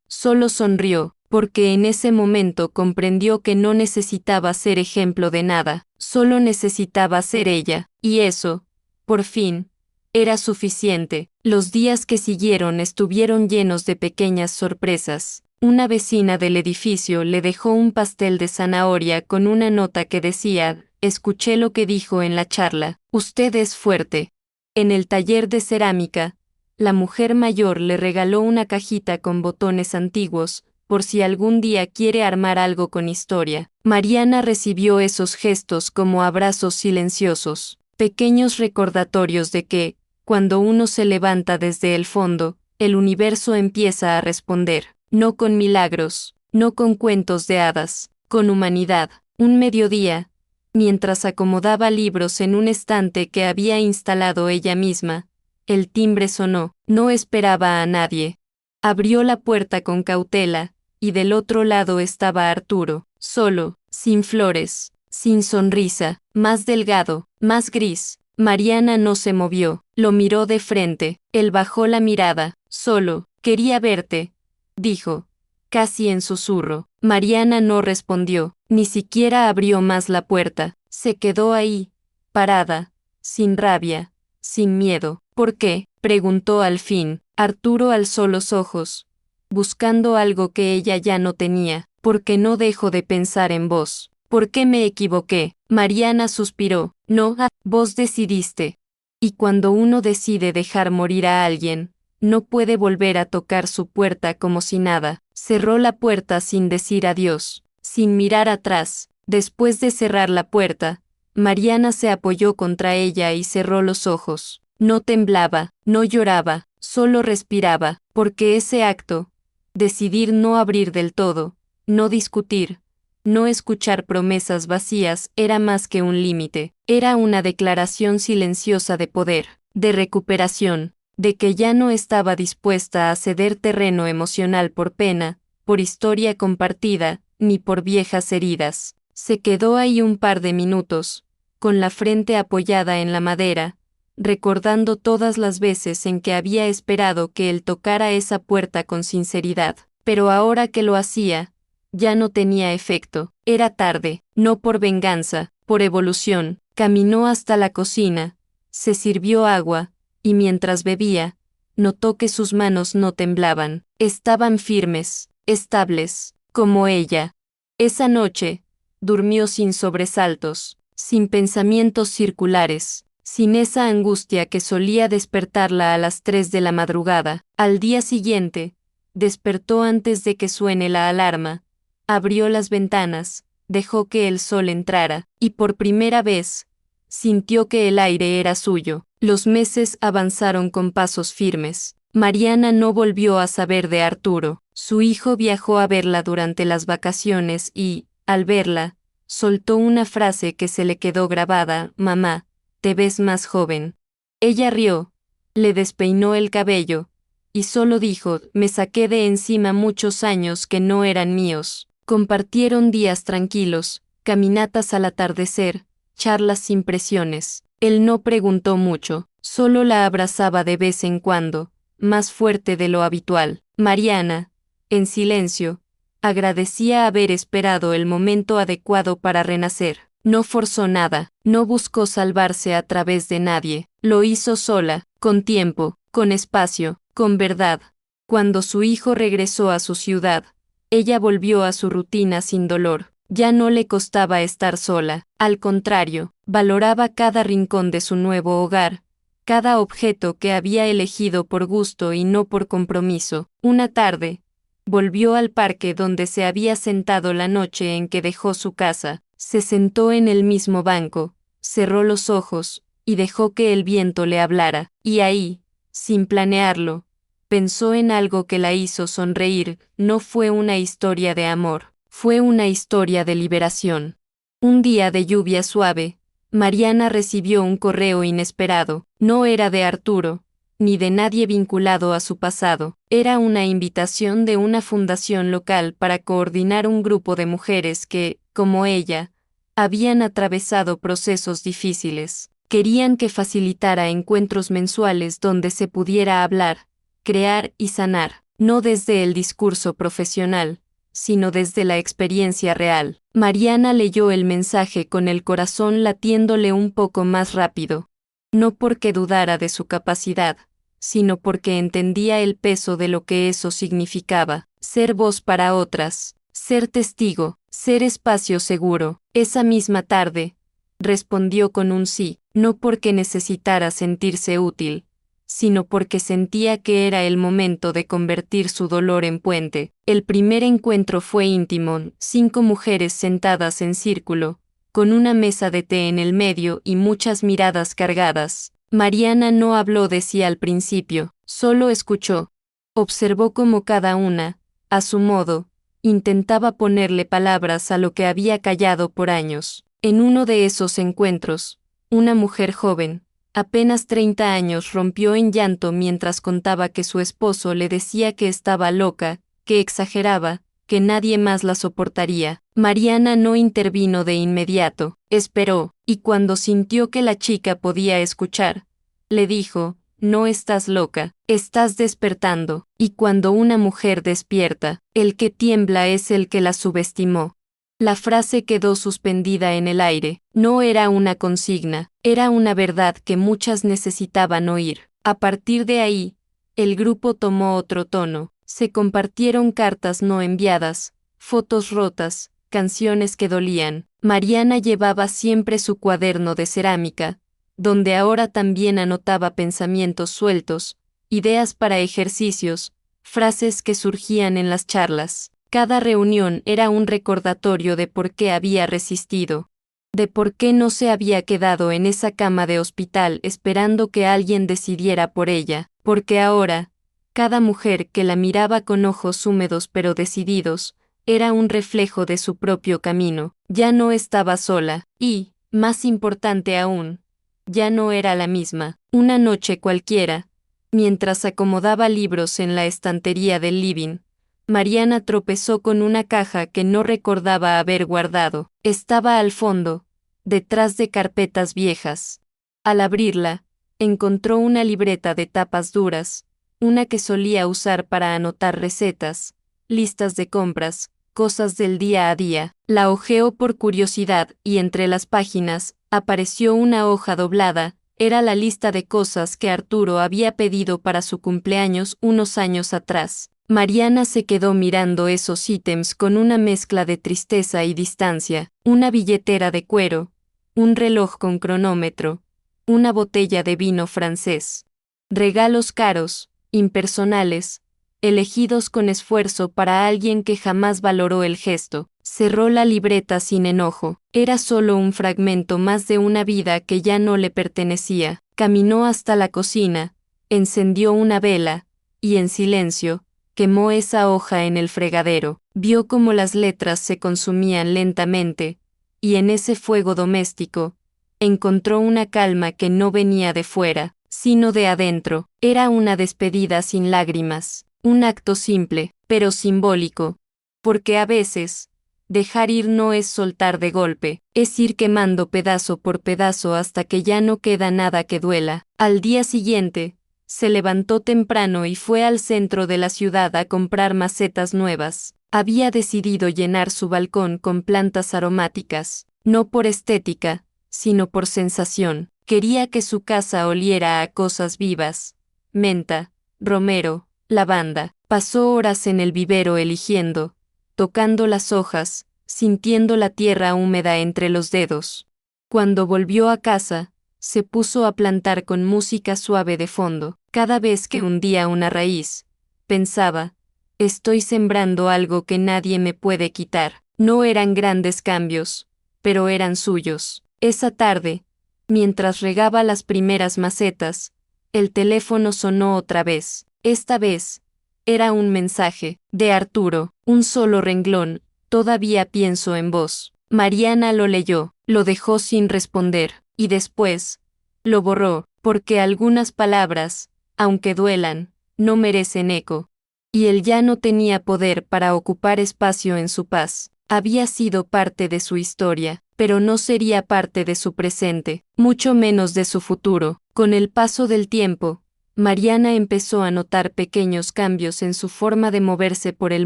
solo sonrió, porque en ese momento comprendió que no necesitaba ser ejemplo de nada, solo necesitaba ser ella, y eso, por fin, era suficiente. Los días que siguieron estuvieron llenos de pequeñas sorpresas. Una vecina del edificio le dejó un pastel de zanahoria con una nota que decía: escuché lo que dijo en la charla, usted es fuerte. En el taller de cerámica, la mujer mayor le regaló una cajita con botones antiguos, por si algún día quiere armar algo con historia. Mariana recibió esos gestos como abrazos silenciosos, pequeños recordatorios de que, cuando uno se levanta desde el fondo, el universo empieza a responder. No con milagros, no con cuentos de hadas, con humanidad. Un mediodía, mientras acomodaba libros en un estante que había instalado ella misma, El timbre sonó, no esperaba a nadie. Abrió la puerta con cautela, y del otro lado estaba Arturo, solo, sin flores, sin sonrisa, más delgado, más gris. Mariana no se movió, lo miró de frente, él bajó la mirada, solo, quería verte, dijo, casi en susurro. Mariana no respondió, ni siquiera abrió más la puerta, se quedó ahí, parada, sin rabia, sin miedo. ¿Por qué?, preguntó al fin. Arturo alzó los ojos, buscando algo que ella ya no tenía. ¿Por qué no dejo de pensar en vos? ¿Por qué me equivoqué? Mariana suspiró. No, vos decidiste. Y cuando uno decide dejar morir a alguien, no puede volver a tocar su puerta como si nada. Cerró la puerta sin decir adiós, sin mirar atrás. Después de cerrar la puerta, Mariana se apoyó contra ella y cerró los ojos. No temblaba, no lloraba, solo respiraba, porque ese acto, decidir no abrir del todo, no discutir, no escuchar promesas vacías, era más que un límite, era una declaración silenciosa de poder, de recuperación, de que ya no estaba dispuesta a ceder terreno emocional por pena, por historia compartida, ni por viejas heridas. Se quedó ahí un par de minutos, con la frente apoyada en la madera, recordando todas las veces en que había esperado que él tocara esa puerta con sinceridad, pero ahora que lo hacía, ya no tenía efecto. Era tarde, no por venganza, por evolución. Caminó hasta la cocina, se sirvió agua, y mientras bebía, notó que sus manos no temblaban, estaban firmes, estables, como ella. Esa noche, durmió sin sobresaltos, sin pensamientos circulares, sin esa angustia que solía despertarla a las 3 de la madrugada. Al día siguiente, despertó antes de que suene la alarma, abrió las ventanas, dejó que el sol entrara, y por primera vez, sintió que el aire era suyo. Los meses avanzaron con pasos firmes. Mariana no volvió a saber de Arturo. Su hijo viajó a verla durante las vacaciones y, al verla, soltó una frase que se le quedó grabada: «Mamá, te ves más joven». Ella rió, le despeinó el cabello, y solo dijo: «Me saqué de encima muchos años que no eran míos». Compartieron días tranquilos, caminatas al atardecer, charlas sin presiones. Él no preguntó mucho, solo la abrazaba de vez en cuando, más fuerte de lo habitual. Mariana, en silencio, agradecía haber esperado el momento adecuado para renacer. No forzó nada, no buscó salvarse a través de nadie, lo hizo sola, con tiempo, con espacio, con verdad. Cuando su hijo regresó a su ciudad, ella volvió a su rutina sin dolor. Ya no le costaba estar sola, al contrario, valoraba cada rincón de su nuevo hogar, cada objeto que había elegido por gusto y no por compromiso. Una tarde, volvió al parque donde se había sentado la noche en que dejó su casa, se sentó en el mismo banco, cerró los ojos, y dejó que el viento le hablara, y ahí, sin planearlo, pensó en algo que la hizo sonreír. No fue una historia de amor, fue una historia de liberación. Un día de lluvia suave, Mariana recibió un correo inesperado. No era de Arturo, ni de nadie vinculado a su pasado. Era una invitación de una fundación local para coordinar un grupo de mujeres que, como ella, habían atravesado procesos difíciles. Querían que facilitara encuentros mensuales donde se pudiera hablar, crear y sanar, no desde el discurso profesional, sino desde la experiencia real. Mariana leyó el mensaje con el corazón latiéndole un poco más rápido. No porque dudara de su capacidad, sino porque entendía el peso de lo que eso significaba: ser voz para otras, ser testigo, ser espacio seguro. Esa misma tarde, respondió con un sí, no porque necesitara sentirse útil, sino porque sentía que era el momento de convertir su dolor en puente. El primer encuentro fue íntimo: 5 mujeres sentadas en círculo, con una mesa de té en el medio y muchas miradas cargadas. Mariana no habló de sí al principio, solo escuchó. Observó cómo cada una, a su modo, intentaba ponerle palabras a lo que había callado por años. En uno de esos encuentros, una mujer joven, apenas 30 años, rompió en llanto mientras contaba que su esposo le decía que estaba loca, que exageraba, que nadie más la soportaría. Mariana no intervino de inmediato, esperó, y cuando sintió que la chica podía escuchar, le dijo: no estás loca, estás despertando, y cuando una mujer despierta, el que tiembla es el que la subestimó. La frase quedó suspendida en el aire, no era una consigna, era una verdad que muchas necesitaban oír. A partir de ahí, el grupo tomó otro tono, se compartieron cartas no enviadas, fotos rotas, canciones que dolían. Mariana llevaba siempre su cuaderno de cerámica, donde ahora también anotaba pensamientos sueltos, ideas para ejercicios, frases que surgían en las charlas. Cada reunión era un recordatorio de por qué había resistido, de por qué no se había quedado en esa cama de hospital esperando que alguien decidiera por ella, porque ahora, cada mujer que la miraba con ojos húmedos pero decididos, era un reflejo de su propio camino. Ya no estaba sola, y, más importante aún, ya no era la misma. Una noche cualquiera, mientras acomodaba libros en la estantería del living, Mariana tropezó con una caja que no recordaba haber guardado. Estaba al fondo, detrás de carpetas viejas. Al abrirla, encontró una libreta de tapas duras, una que solía usar para anotar recetas, listas de compras, cosas del día a día. La hojeó por curiosidad y entre las páginas apareció una hoja doblada. Era la lista de cosas que Arturo había pedido para su cumpleaños unos años atrás. Mariana se quedó mirando esos ítems con una mezcla de tristeza y distancia: una billetera de cuero, un reloj con cronómetro, una botella de vino francés. Regalos caros, impersonales, elegidos con esfuerzo para alguien que jamás valoró el gesto. Cerró la libreta sin enojo. Era solo un fragmento más de una vida que ya no le pertenecía. Caminó hasta la cocina, encendió una vela, y en silencio, quemó esa hoja en el fregadero. Vio cómo las letras se consumían lentamente, y en ese fuego doméstico, encontró una calma que no venía de fuera, sino de adentro. Era una despedida sin lágrimas, un acto simple, pero simbólico, porque a veces, dejar ir no es soltar de golpe, es ir quemando pedazo por pedazo hasta que ya no queda nada que duela. Al día siguiente, se levantó temprano y fue al centro de la ciudad a comprar macetas nuevas. Había decidido llenar su balcón con plantas aromáticas, no por estética, sino por sensación. Quería que su casa oliera a cosas vivas: menta, romero, lavanda. Pasó horas en el vivero eligiendo, tocando las hojas, sintiendo la tierra húmeda entre los dedos. Cuando volvió a casa, se puso a plantar con música suave de fondo. Cada vez que hundía una raíz, pensaba: estoy sembrando algo que nadie me puede quitar. No eran grandes cambios, pero eran suyos. Esa tarde, mientras regaba las primeras macetas, el teléfono sonó otra vez. Esta vez, era un mensaje, de Arturo, un solo renglón: todavía pienso en vos. Mariana lo leyó, lo dejó sin responder, y después, lo borró, porque algunas palabras, aunque duelan, no merecen eco. Y él ya no tenía poder para ocupar espacio en su paz. Había sido parte de su historia, pero no sería parte de su presente, mucho menos de su futuro. Con el paso del tiempo, Mariana empezó a notar pequeños cambios en su forma de moverse por el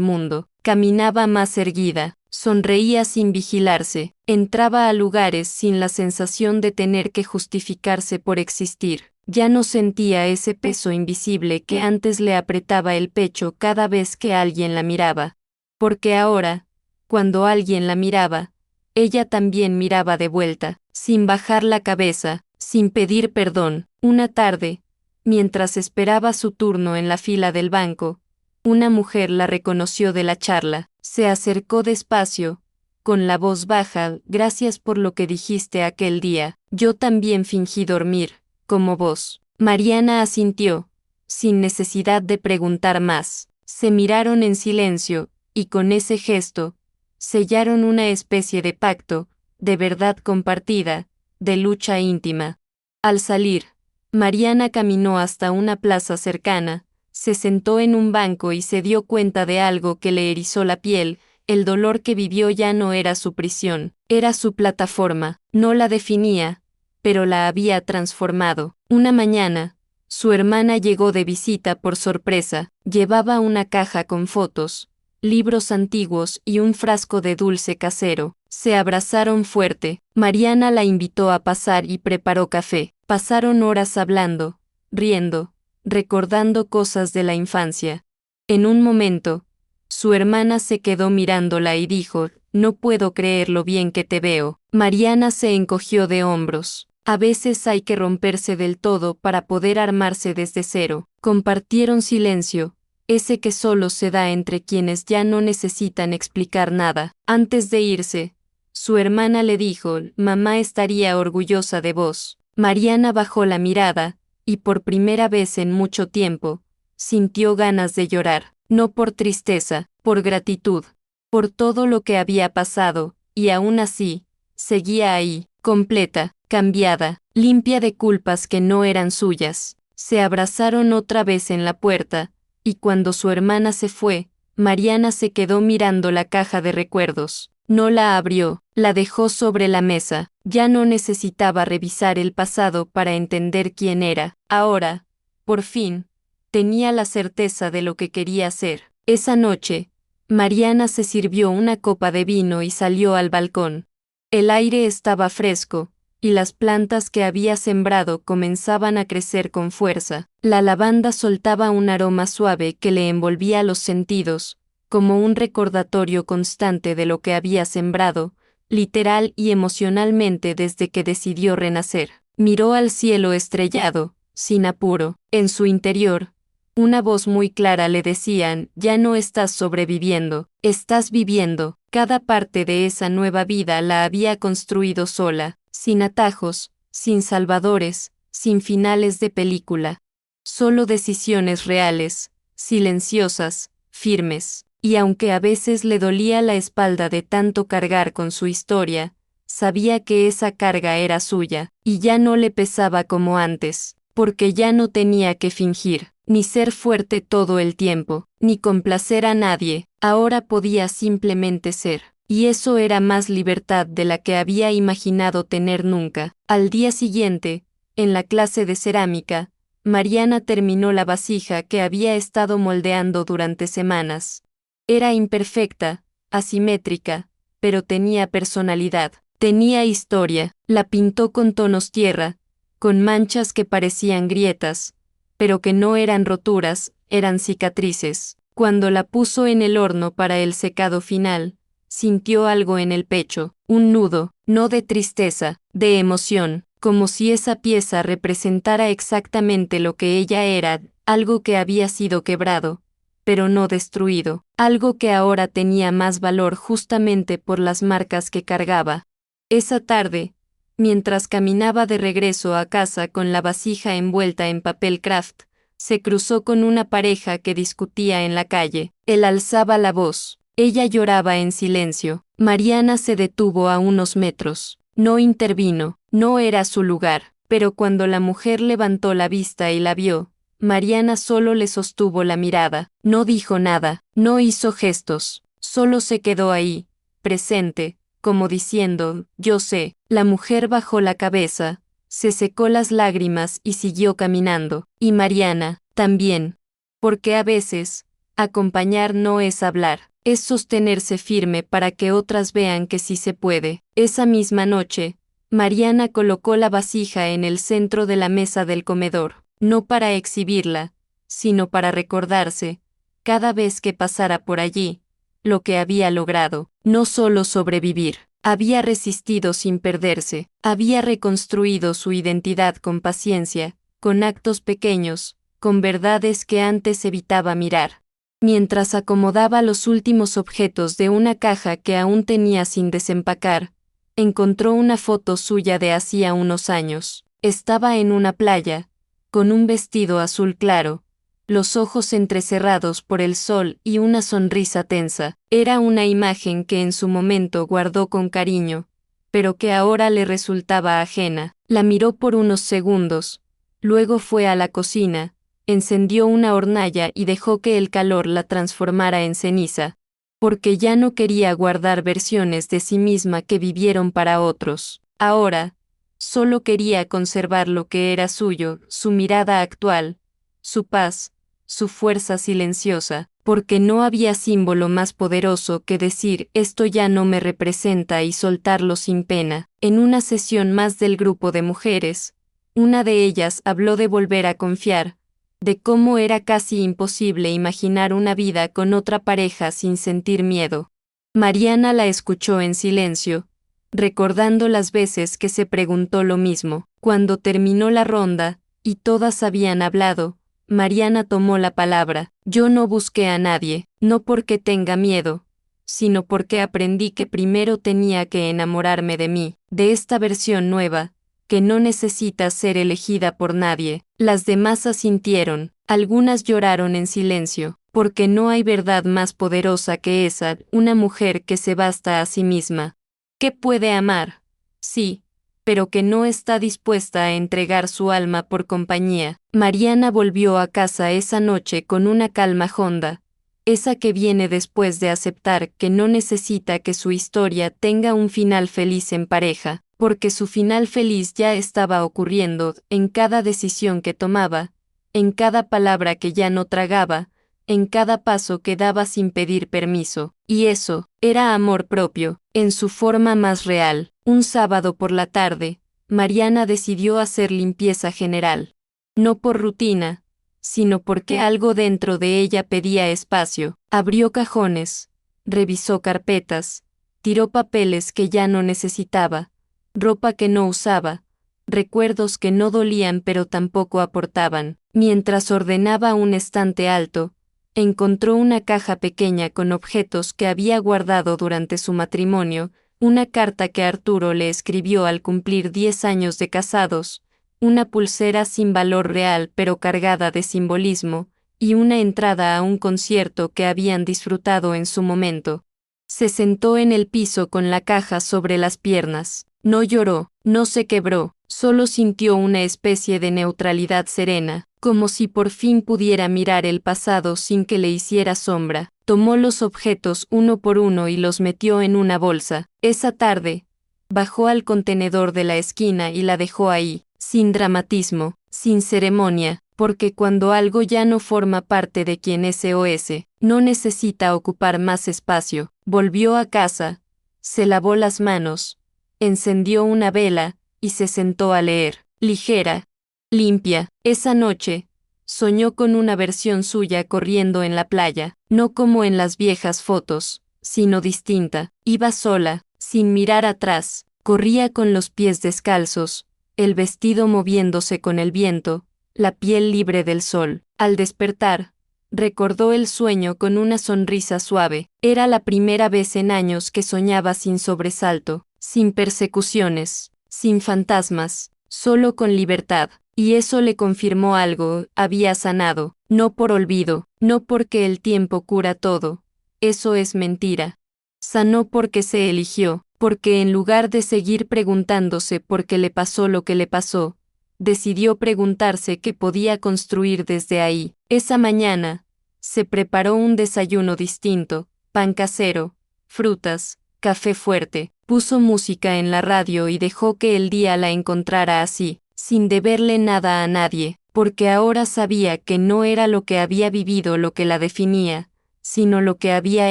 mundo. Caminaba más erguida, sonreía sin vigilarse, entraba a lugares sin la sensación de tener que justificarse por existir. Ya no sentía ese peso invisible que antes le apretaba el pecho cada vez que alguien la miraba. Porque ahora, cuando alguien la miraba, ella también miraba de vuelta, sin bajar la cabeza, sin pedir perdón. Una tarde, mientras esperaba su turno en la fila del banco, una mujer la reconoció de la charla. Se acercó despacio, con la voz baja: gracias por lo que dijiste aquel día. Yo también fingí dormir, como vos. Mariana asintió, sin necesidad de preguntar más. Se miraron en silencio, y con ese gesto, sellaron una especie de pacto, de verdad compartida, de lucha íntima. Al salir, Mariana caminó hasta una plaza cercana, se sentó en un banco y se dio cuenta de algo que le erizó la piel. El dolor que vivió ya no era su prisión, era su plataforma. No la definía, pero la había transformado. Una mañana, su hermana llegó de visita por sorpresa. Llevaba una caja con fotos, libros antiguos y un frasco de dulce casero. Se abrazaron fuerte. Mariana la invitó a pasar y preparó café. Pasaron horas hablando, riendo, recordando cosas de la infancia. En un momento, su hermana se quedó mirándola y dijo: «No puedo creer lo bien que te veo». Mariana se encogió de hombros. A veces hay que romperse del todo para poder armarse desde cero. Compartieron silencio, ese que solo se da entre quienes ya no necesitan explicar nada. Antes de irse, su hermana le dijo: «Mamá estaría orgullosa de vos». Mariana bajó la mirada, y por primera vez en mucho tiempo, sintió ganas de llorar, no por tristeza, por gratitud, por todo lo que había pasado, y aún así, seguía ahí, completa, cambiada, limpia de culpas que no eran suyas. Se abrazaron otra vez en la puerta, y cuando su hermana se fue, Mariana se quedó mirando la caja de recuerdos. No la abrió, la dejó sobre la mesa. Ya no necesitaba revisar el pasado para entender quién era. Ahora, por fin, tenía la certeza de lo que quería hacer. Esa noche, Mariana se sirvió una copa de vino y salió al balcón. El aire estaba fresco, y las plantas que había sembrado comenzaban a crecer con fuerza. La lavanda soltaba un aroma suave que le envolvía los sentidos, como un recordatorio constante de lo que había sembrado, literal y emocionalmente desde que decidió renacer. Miró al cielo estrellado, sin apuro. En su interior, una voz muy clara le decía: «Ya no estás sobreviviendo, estás viviendo». Cada parte de esa nueva vida la había construido sola, sin atajos, sin salvadores, sin finales de película. Solo decisiones reales, silenciosas, firmes. Y aunque a veces le dolía la espalda de tanto cargar con su historia, sabía que esa carga era suya, y ya no le pesaba como antes, porque ya no tenía que fingir, ni ser fuerte todo el tiempo, ni complacer a nadie. Ahora podía simplemente ser, y eso era más libertad de la que había imaginado tener nunca. Al día siguiente, en la clase de cerámica, Mariana terminó la vasija que había estado moldeando durante semanas. Era imperfecta, asimétrica, pero tenía personalidad, tenía historia. La pintó con tonos tierra, con manchas que parecían grietas, pero que no eran roturas, eran cicatrices. Cuando la puso en el horno para el secado final, sintió algo en el pecho, un nudo, no de tristeza, de emoción, como si esa pieza representara exactamente lo que ella era, algo que había sido quebrado, pero no destruido, algo que ahora tenía más valor justamente por las marcas que cargaba. Esa tarde, mientras caminaba de regreso a casa con la vasija envuelta en papel craft, se cruzó con una pareja que discutía en la calle. Él alzaba la voz, ella lloraba en silencio. Mariana se detuvo a unos metros. No intervino, no era su lugar, pero cuando la mujer levantó la vista y la vio, Mariana solo le sostuvo la mirada. No dijo nada, no hizo gestos, solo se quedó ahí, presente, como diciendo: «Yo sé». La mujer bajó la cabeza, se secó las lágrimas y siguió caminando. Y Mariana, también. Porque a veces, acompañar no es hablar, es sostenerse firme para que otras vean que sí se puede. Esa misma noche, Mariana colocó la vasija en el centro de la mesa del comedor, no para exhibirla, sino para recordarse, cada vez que pasara por allí, lo que había logrado. No solo sobrevivir, había resistido sin perderse, había reconstruido su identidad con paciencia, con actos pequeños, con verdades que antes evitaba mirar. Mientras acomodaba los últimos objetos de una caja que aún tenía sin desempacar, encontró una foto suya de hacía unos años. Estaba en una playa, con un vestido azul claro, los ojos entrecerrados por el sol y una sonrisa tensa. Era una imagen que en su momento guardó con cariño, pero que ahora le resultaba ajena. La miró por unos segundos, Luego fue a la cocina, encendió una hornalla y dejó que el calor la transformara en ceniza, porque ya no quería guardar versiones de sí misma que vivieron para otros. Ahora, solo quería conservar lo que era suyo, su mirada actual, su paz, su fuerza silenciosa, porque no había símbolo más poderoso que decir esto ya no me representa y soltarlo sin pena. En una sesión más del grupo de mujeres, una de ellas habló de volver a confiar, de cómo era casi imposible imaginar una vida con otra pareja sin sentir miedo. Mariana la escuchó en silencio, recordando las veces que se preguntó lo mismo. Cuando terminó la ronda, y todas habían hablado, Mariana tomó la palabra. Yo no busqué a nadie, no porque tenga miedo, sino porque aprendí que primero tenía que enamorarme de mí, de esta versión nueva, que no necesita ser elegida por nadie. Las demás asintieron, algunas lloraron en silencio, porque no hay verdad más poderosa que esa, una mujer que se basta a sí misma, que puede amar, sí, pero que no está dispuesta a entregar su alma por compañía. Mariana volvió a casa esa noche con una calma honda, esa que viene después de aceptar que no necesita que su historia tenga un final feliz en pareja, porque su final feliz ya estaba ocurriendo en cada decisión que tomaba, en cada palabra que ya no tragaba, en cada paso que daba sin pedir permiso, y eso era amor propio, en su forma más real. Un sábado por la tarde, Mariana decidió hacer limpieza general. No por rutina, sino porque algo dentro de ella pedía espacio. Abrió cajones, revisó carpetas, tiró papeles que ya no necesitaba, ropa que no usaba, recuerdos que no dolían pero tampoco aportaban. Mientras ordenaba un estante alto, encontró una caja pequeña con objetos que había guardado durante su matrimonio, una carta que Arturo le escribió al cumplir 10 años de casados, una pulsera sin valor real pero cargada de simbolismo, y una entrada a un concierto que habían disfrutado en su momento. Se sentó en el piso con la caja sobre las piernas. No lloró, no se quebró, solo sintió una especie de neutralidad serena, como si por fin pudiera mirar el pasado sin que le hiciera sombra. Tomó los objetos uno por uno y los metió en una bolsa. Esa tarde, bajó al contenedor de la esquina y la dejó ahí, sin dramatismo, sin ceremonia, porque cuando algo ya no forma parte de quien es o es, no necesita ocupar más espacio. Volvió a casa, se lavó las manos, encendió una vela, y se sentó a leer. Ligera, limpia. Esa noche, soñó con una versión suya corriendo en la playa, no como en las viejas fotos, sino distinta. Iba sola, sin mirar atrás, corría con los pies descalzos, el vestido moviéndose con el viento, la piel libre del sol. Al despertar, recordó el sueño con una sonrisa suave. Era la primera vez en años que soñaba sin sobresalto, sin persecuciones, sin fantasmas, solo con libertad. Y eso le confirmó algo: había sanado, no por olvido, no porque el tiempo cura todo. Eso es mentira. Sanó porque se eligió, porque en lugar de seguir preguntándose por qué le pasó lo que le pasó, decidió preguntarse qué podía construir desde ahí. Esa mañana, se preparó un desayuno distinto: pan casero, frutas, café fuerte, puso música en la radio y dejó que el día la encontrara así, sin deberle nada a nadie, porque ahora sabía que no era lo que había vivido lo que la definía, sino lo que había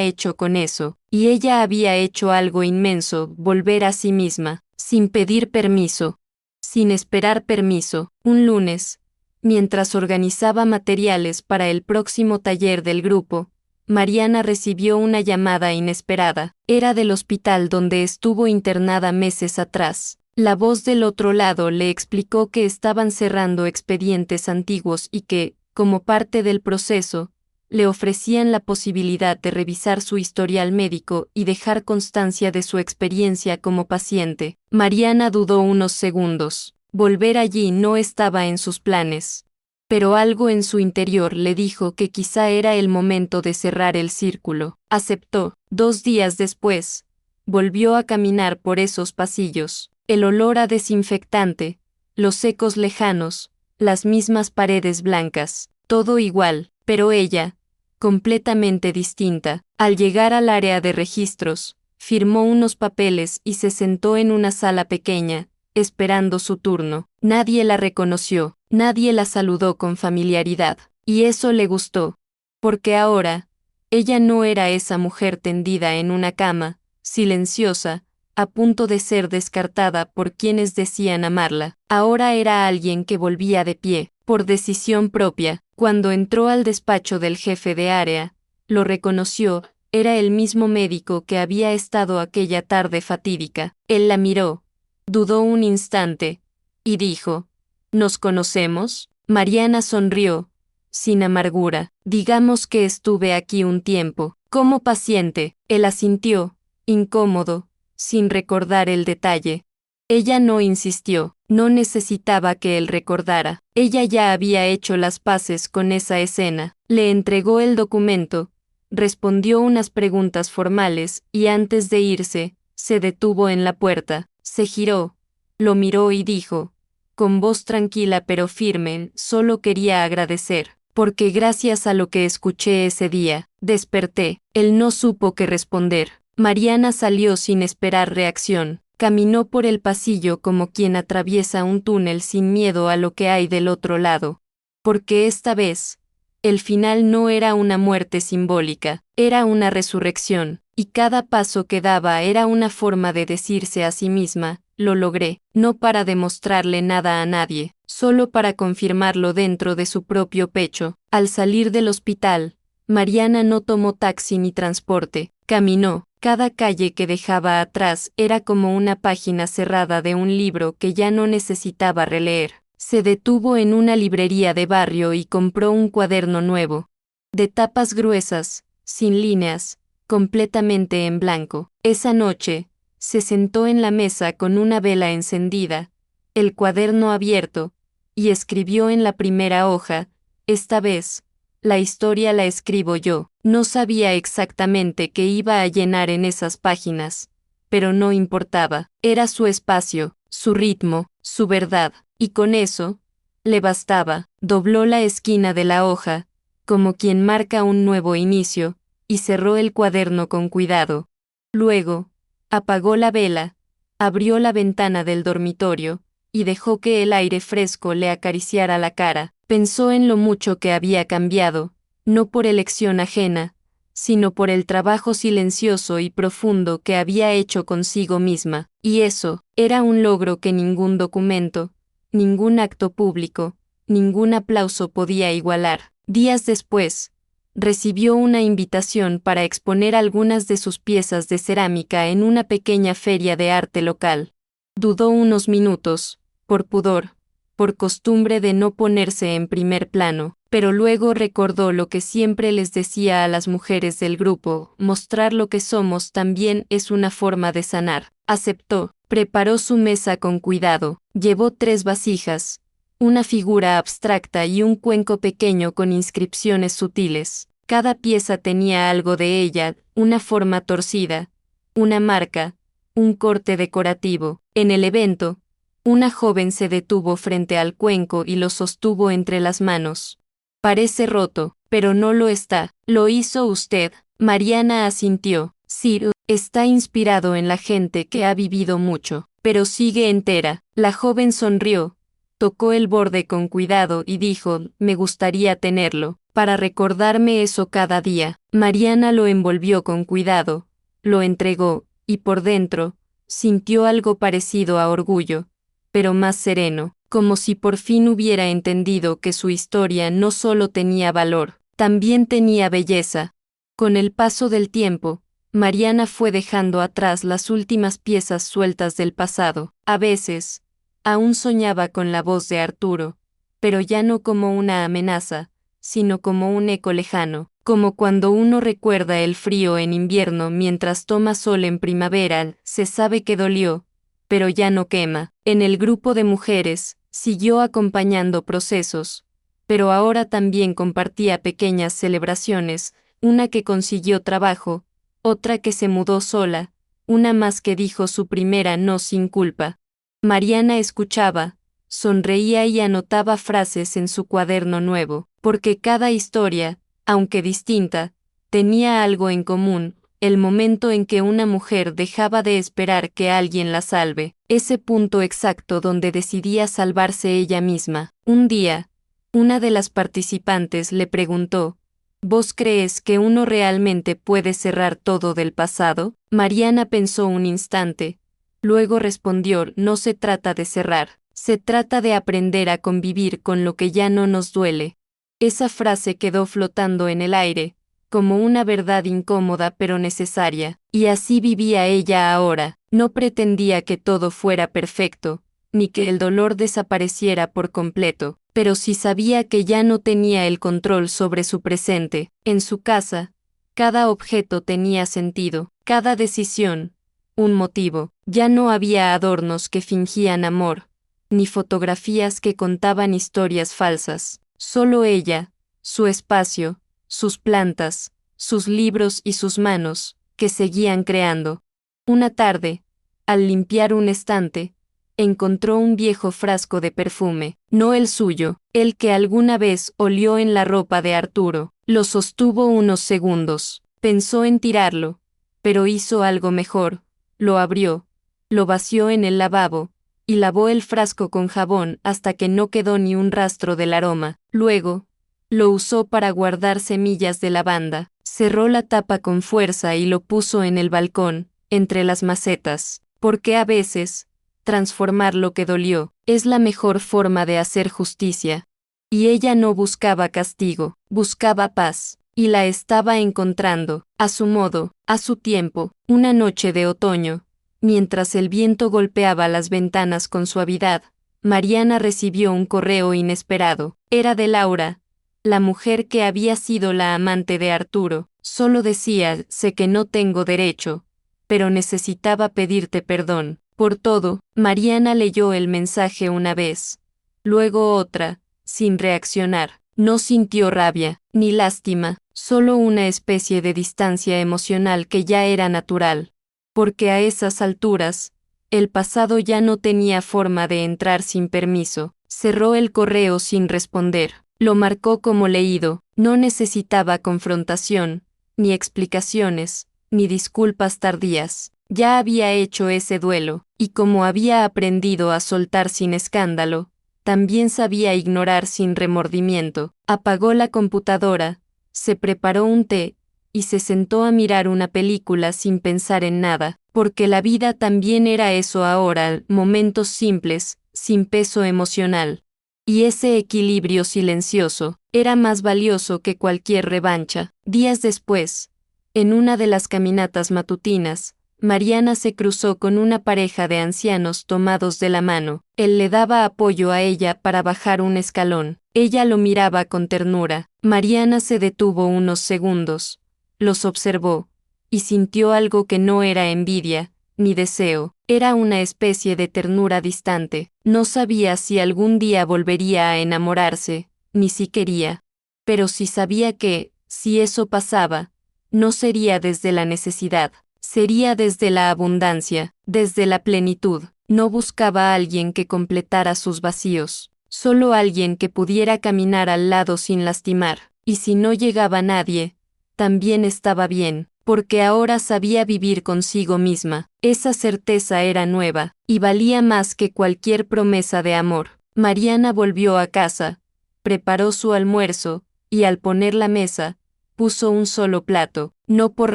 hecho con eso, y ella había hecho algo inmenso: volver a sí misma, sin pedir permiso, sin esperar permiso. Un lunes, mientras organizaba materiales para el próximo taller del grupo, Mariana recibió una llamada inesperada. Era del hospital donde estuvo internada meses atrás. La voz del otro lado le explicó que estaban cerrando expedientes antiguos y que, como parte del proceso, le ofrecían la posibilidad de revisar su historial médico y dejar constancia de su experiencia como paciente. Mariana dudó unos segundos. Volver allí no estaba en sus planes. Pero algo en su interior le dijo que quizá era el momento de cerrar el círculo. Aceptó. 2 días después, volvió a caminar por esos pasillos. El olor a desinfectante, los ecos lejanos, las mismas paredes blancas, todo igual, pero ella, completamente distinta. Al llegar al área de registros, firmó unos papeles y se sentó en una sala pequeña, esperando su turno. Nadie la reconoció, nadie la saludó con familiaridad, y eso le gustó, porque ahora, ella no era esa mujer tendida en una cama, silenciosa, a punto de ser descartada por quienes decían amarla. Ahora era alguien que volvía de pie, por decisión propia. Cuando entró al despacho del jefe de área, lo reconoció, era el mismo médico que había estado aquella tarde fatídica. Él la miró, dudó un instante, y dijo, ¿nos conocemos? Mariana sonrió, sin amargura. Digamos que estuve aquí un tiempo, como paciente. Él asintió, incómodo, sin recordar el detalle. Ella no insistió, no necesitaba que él recordara. Ella ya había hecho las paces con esa escena. Le entregó el documento, respondió unas preguntas formales y antes de irse, se detuvo en la puerta, se giró, lo miró y dijo, con voz tranquila pero firme, solo quería agradecer, porque gracias a lo que escuché ese día, desperté. Él no supo qué responder. Mariana salió sin esperar reacción. Caminó por el pasillo como quien atraviesa un túnel sin miedo a lo que hay del otro lado. Porque esta vez, el final no era una muerte simbólica, era una resurrección, y cada paso que daba era una forma de decirse a sí misma, lo logré, no para demostrarle nada a nadie, solo para confirmarlo dentro de su propio pecho. Al salir del hospital, Mariana no tomó taxi ni transporte, caminó. Cada calle que dejaba atrás era como una página cerrada de un libro que ya no necesitaba releer. Se detuvo en una librería de barrio y compró un cuaderno nuevo, de tapas gruesas, sin líneas, completamente en blanco. Esa noche, se sentó en la mesa con una vela encendida, el cuaderno abierto, y escribió en la primera hoja, esta vez, la historia la escribo yo. No sabía exactamente qué iba a llenar en esas páginas, pero no importaba, era su espacio, su ritmo, su verdad, y con eso, le bastaba. Dobló la esquina de la hoja, como quien marca un nuevo inicio, y cerró el cuaderno con cuidado. Luego, apagó la vela, abrió la ventana del dormitorio, y dejó que el aire fresco le acariciara la cara. Pensó en lo mucho que había cambiado, no por elección ajena, sino por el trabajo silencioso y profundo que había hecho consigo misma, y eso era un logro que ningún documento, ningún acto público, ningún aplauso podía igualar. Días después, recibió una invitación para exponer algunas de sus piezas de cerámica en una pequeña feria de arte local. Dudó unos minutos, por pudor, por costumbre de no ponerse en primer plano, pero luego recordó lo que siempre les decía a las mujeres del grupo, mostrar lo que somos también es una forma de sanar. Aceptó, preparó su mesa con cuidado, llevó 3 vasijas, una figura abstracta y un cuenco pequeño con inscripciones sutiles. Cada pieza tenía algo de ella, una forma torcida, una marca, un corte decorativo. En el evento, una joven se detuvo frente al cuenco y lo sostuvo entre las manos. Parece roto, pero no lo está. ¿Lo hizo usted? Mariana asintió. Sí, está inspirado en la gente que ha vivido mucho, pero sigue entera. La joven sonrió, tocó el borde con cuidado y dijo, me gustaría tenerlo, para recordarme eso cada día. Mariana lo envolvió con cuidado, lo entregó, y por dentro, sintió algo parecido a orgullo, pero más sereno, como si por fin hubiera entendido que su historia no solo tenía valor, también tenía belleza. Con el paso del tiempo, Mariana fue dejando atrás las últimas piezas sueltas del pasado. A veces, aún soñaba con la voz de Arturo, pero ya no como una amenaza, sino como un eco lejano, como cuando uno recuerda el frío en invierno mientras toma sol en primavera, se sabe que dolió, pero ya no quema. En el grupo de mujeres, siguió acompañando procesos, pero ahora también compartía pequeñas celebraciones, una que consiguió trabajo, otra que se mudó sola, una más que dijo su primera no sin culpa. Mariana escuchaba, sonreía y anotaba frases en su cuaderno nuevo, porque cada historia, aunque distinta, tenía algo en común: el momento en que una mujer dejaba de esperar que alguien la salve, ese punto exacto donde decidía salvarse ella misma. Un día, una de las participantes le preguntó: ¿Vos crees que uno realmente puede cerrar todo del pasado? Mariana pensó un instante. Luego respondió: no se trata de cerrar, se trata de aprender a convivir con lo que ya no nos duele. Esa frase quedó flotando en el aire, como una verdad incómoda pero necesaria, y así vivía ella ahora. No pretendía que todo fuera perfecto, ni que el dolor desapareciera por completo, pero sí sabía que ya no tenía el control sobre su presente. En su casa, cada objeto tenía sentido, cada decisión, un motivo. Ya no había adornos que fingían amor, ni fotografías que contaban historias falsas. Solo ella, su espacio, sus plantas, sus libros y sus manos, que seguían creando. Una tarde, al limpiar un estante, encontró un viejo frasco de perfume, no el suyo, el que alguna vez olió en la ropa de Arturo. Lo sostuvo unos segundos, pensó en tirarlo, pero hizo algo mejor: lo abrió, lo vació en el lavabo, y lavó el frasco con jabón hasta que no quedó ni un rastro del aroma. Luego, lo usó para guardar semillas de lavanda, cerró la tapa con fuerza y lo puso en el balcón, entre las macetas, porque a veces, transformar lo que dolió, es la mejor forma de hacer justicia. Y ella no buscaba castigo, buscaba paz, y la estaba encontrando, a su modo, a su tiempo. Una noche de otoño, mientras el viento golpeaba las ventanas con suavidad, Mariana recibió un correo inesperado. Era de Laura, la mujer que había sido la amante de Arturo. Solo decía: sé que no tengo derecho, pero necesitaba pedirte perdón por todo. Mariana leyó el mensaje una vez, luego otra, sin reaccionar. No sintió rabia, ni lástima, solo una especie de distancia emocional que ya era natural, porque a esas alturas, el pasado ya no tenía forma de entrar sin permiso. Cerró el correo sin responder, lo marcó como leído. No necesitaba confrontación, ni explicaciones, ni disculpas tardías. Ya había hecho ese duelo, y como había aprendido a soltar sin escándalo, también sabía ignorar sin remordimiento. Apagó la computadora, se preparó un té, y se sentó a mirar una película sin pensar en nada, porque la vida también era eso ahora: momentos simples, sin peso emocional. Y ese equilibrio silencioso era más valioso que cualquier revancha. Días después, en una de las caminatas matutinas, Mariana se cruzó con una pareja de ancianos tomados de la mano. Él le daba apoyo a ella para bajar un escalón. Ella lo miraba con ternura. Mariana se detuvo unos segundos, los observó, y sintió algo que no era envidia, ni deseo. Era una especie de ternura distante. No sabía si algún día volvería a enamorarse, ni si quería. Pero sí sabía que, si eso pasaba, no sería desde la necesidad, sería desde la abundancia, desde la plenitud. No buscaba a alguien que completara sus vacíos, solo alguien que pudiera caminar al lado sin lastimar. Y si no llegaba nadie, también estaba bien, porque ahora sabía vivir consigo misma. Esa certeza era nueva, y valía más que cualquier promesa de amor. Mariana volvió a casa, preparó su almuerzo, y al poner la mesa, puso un solo plato, no por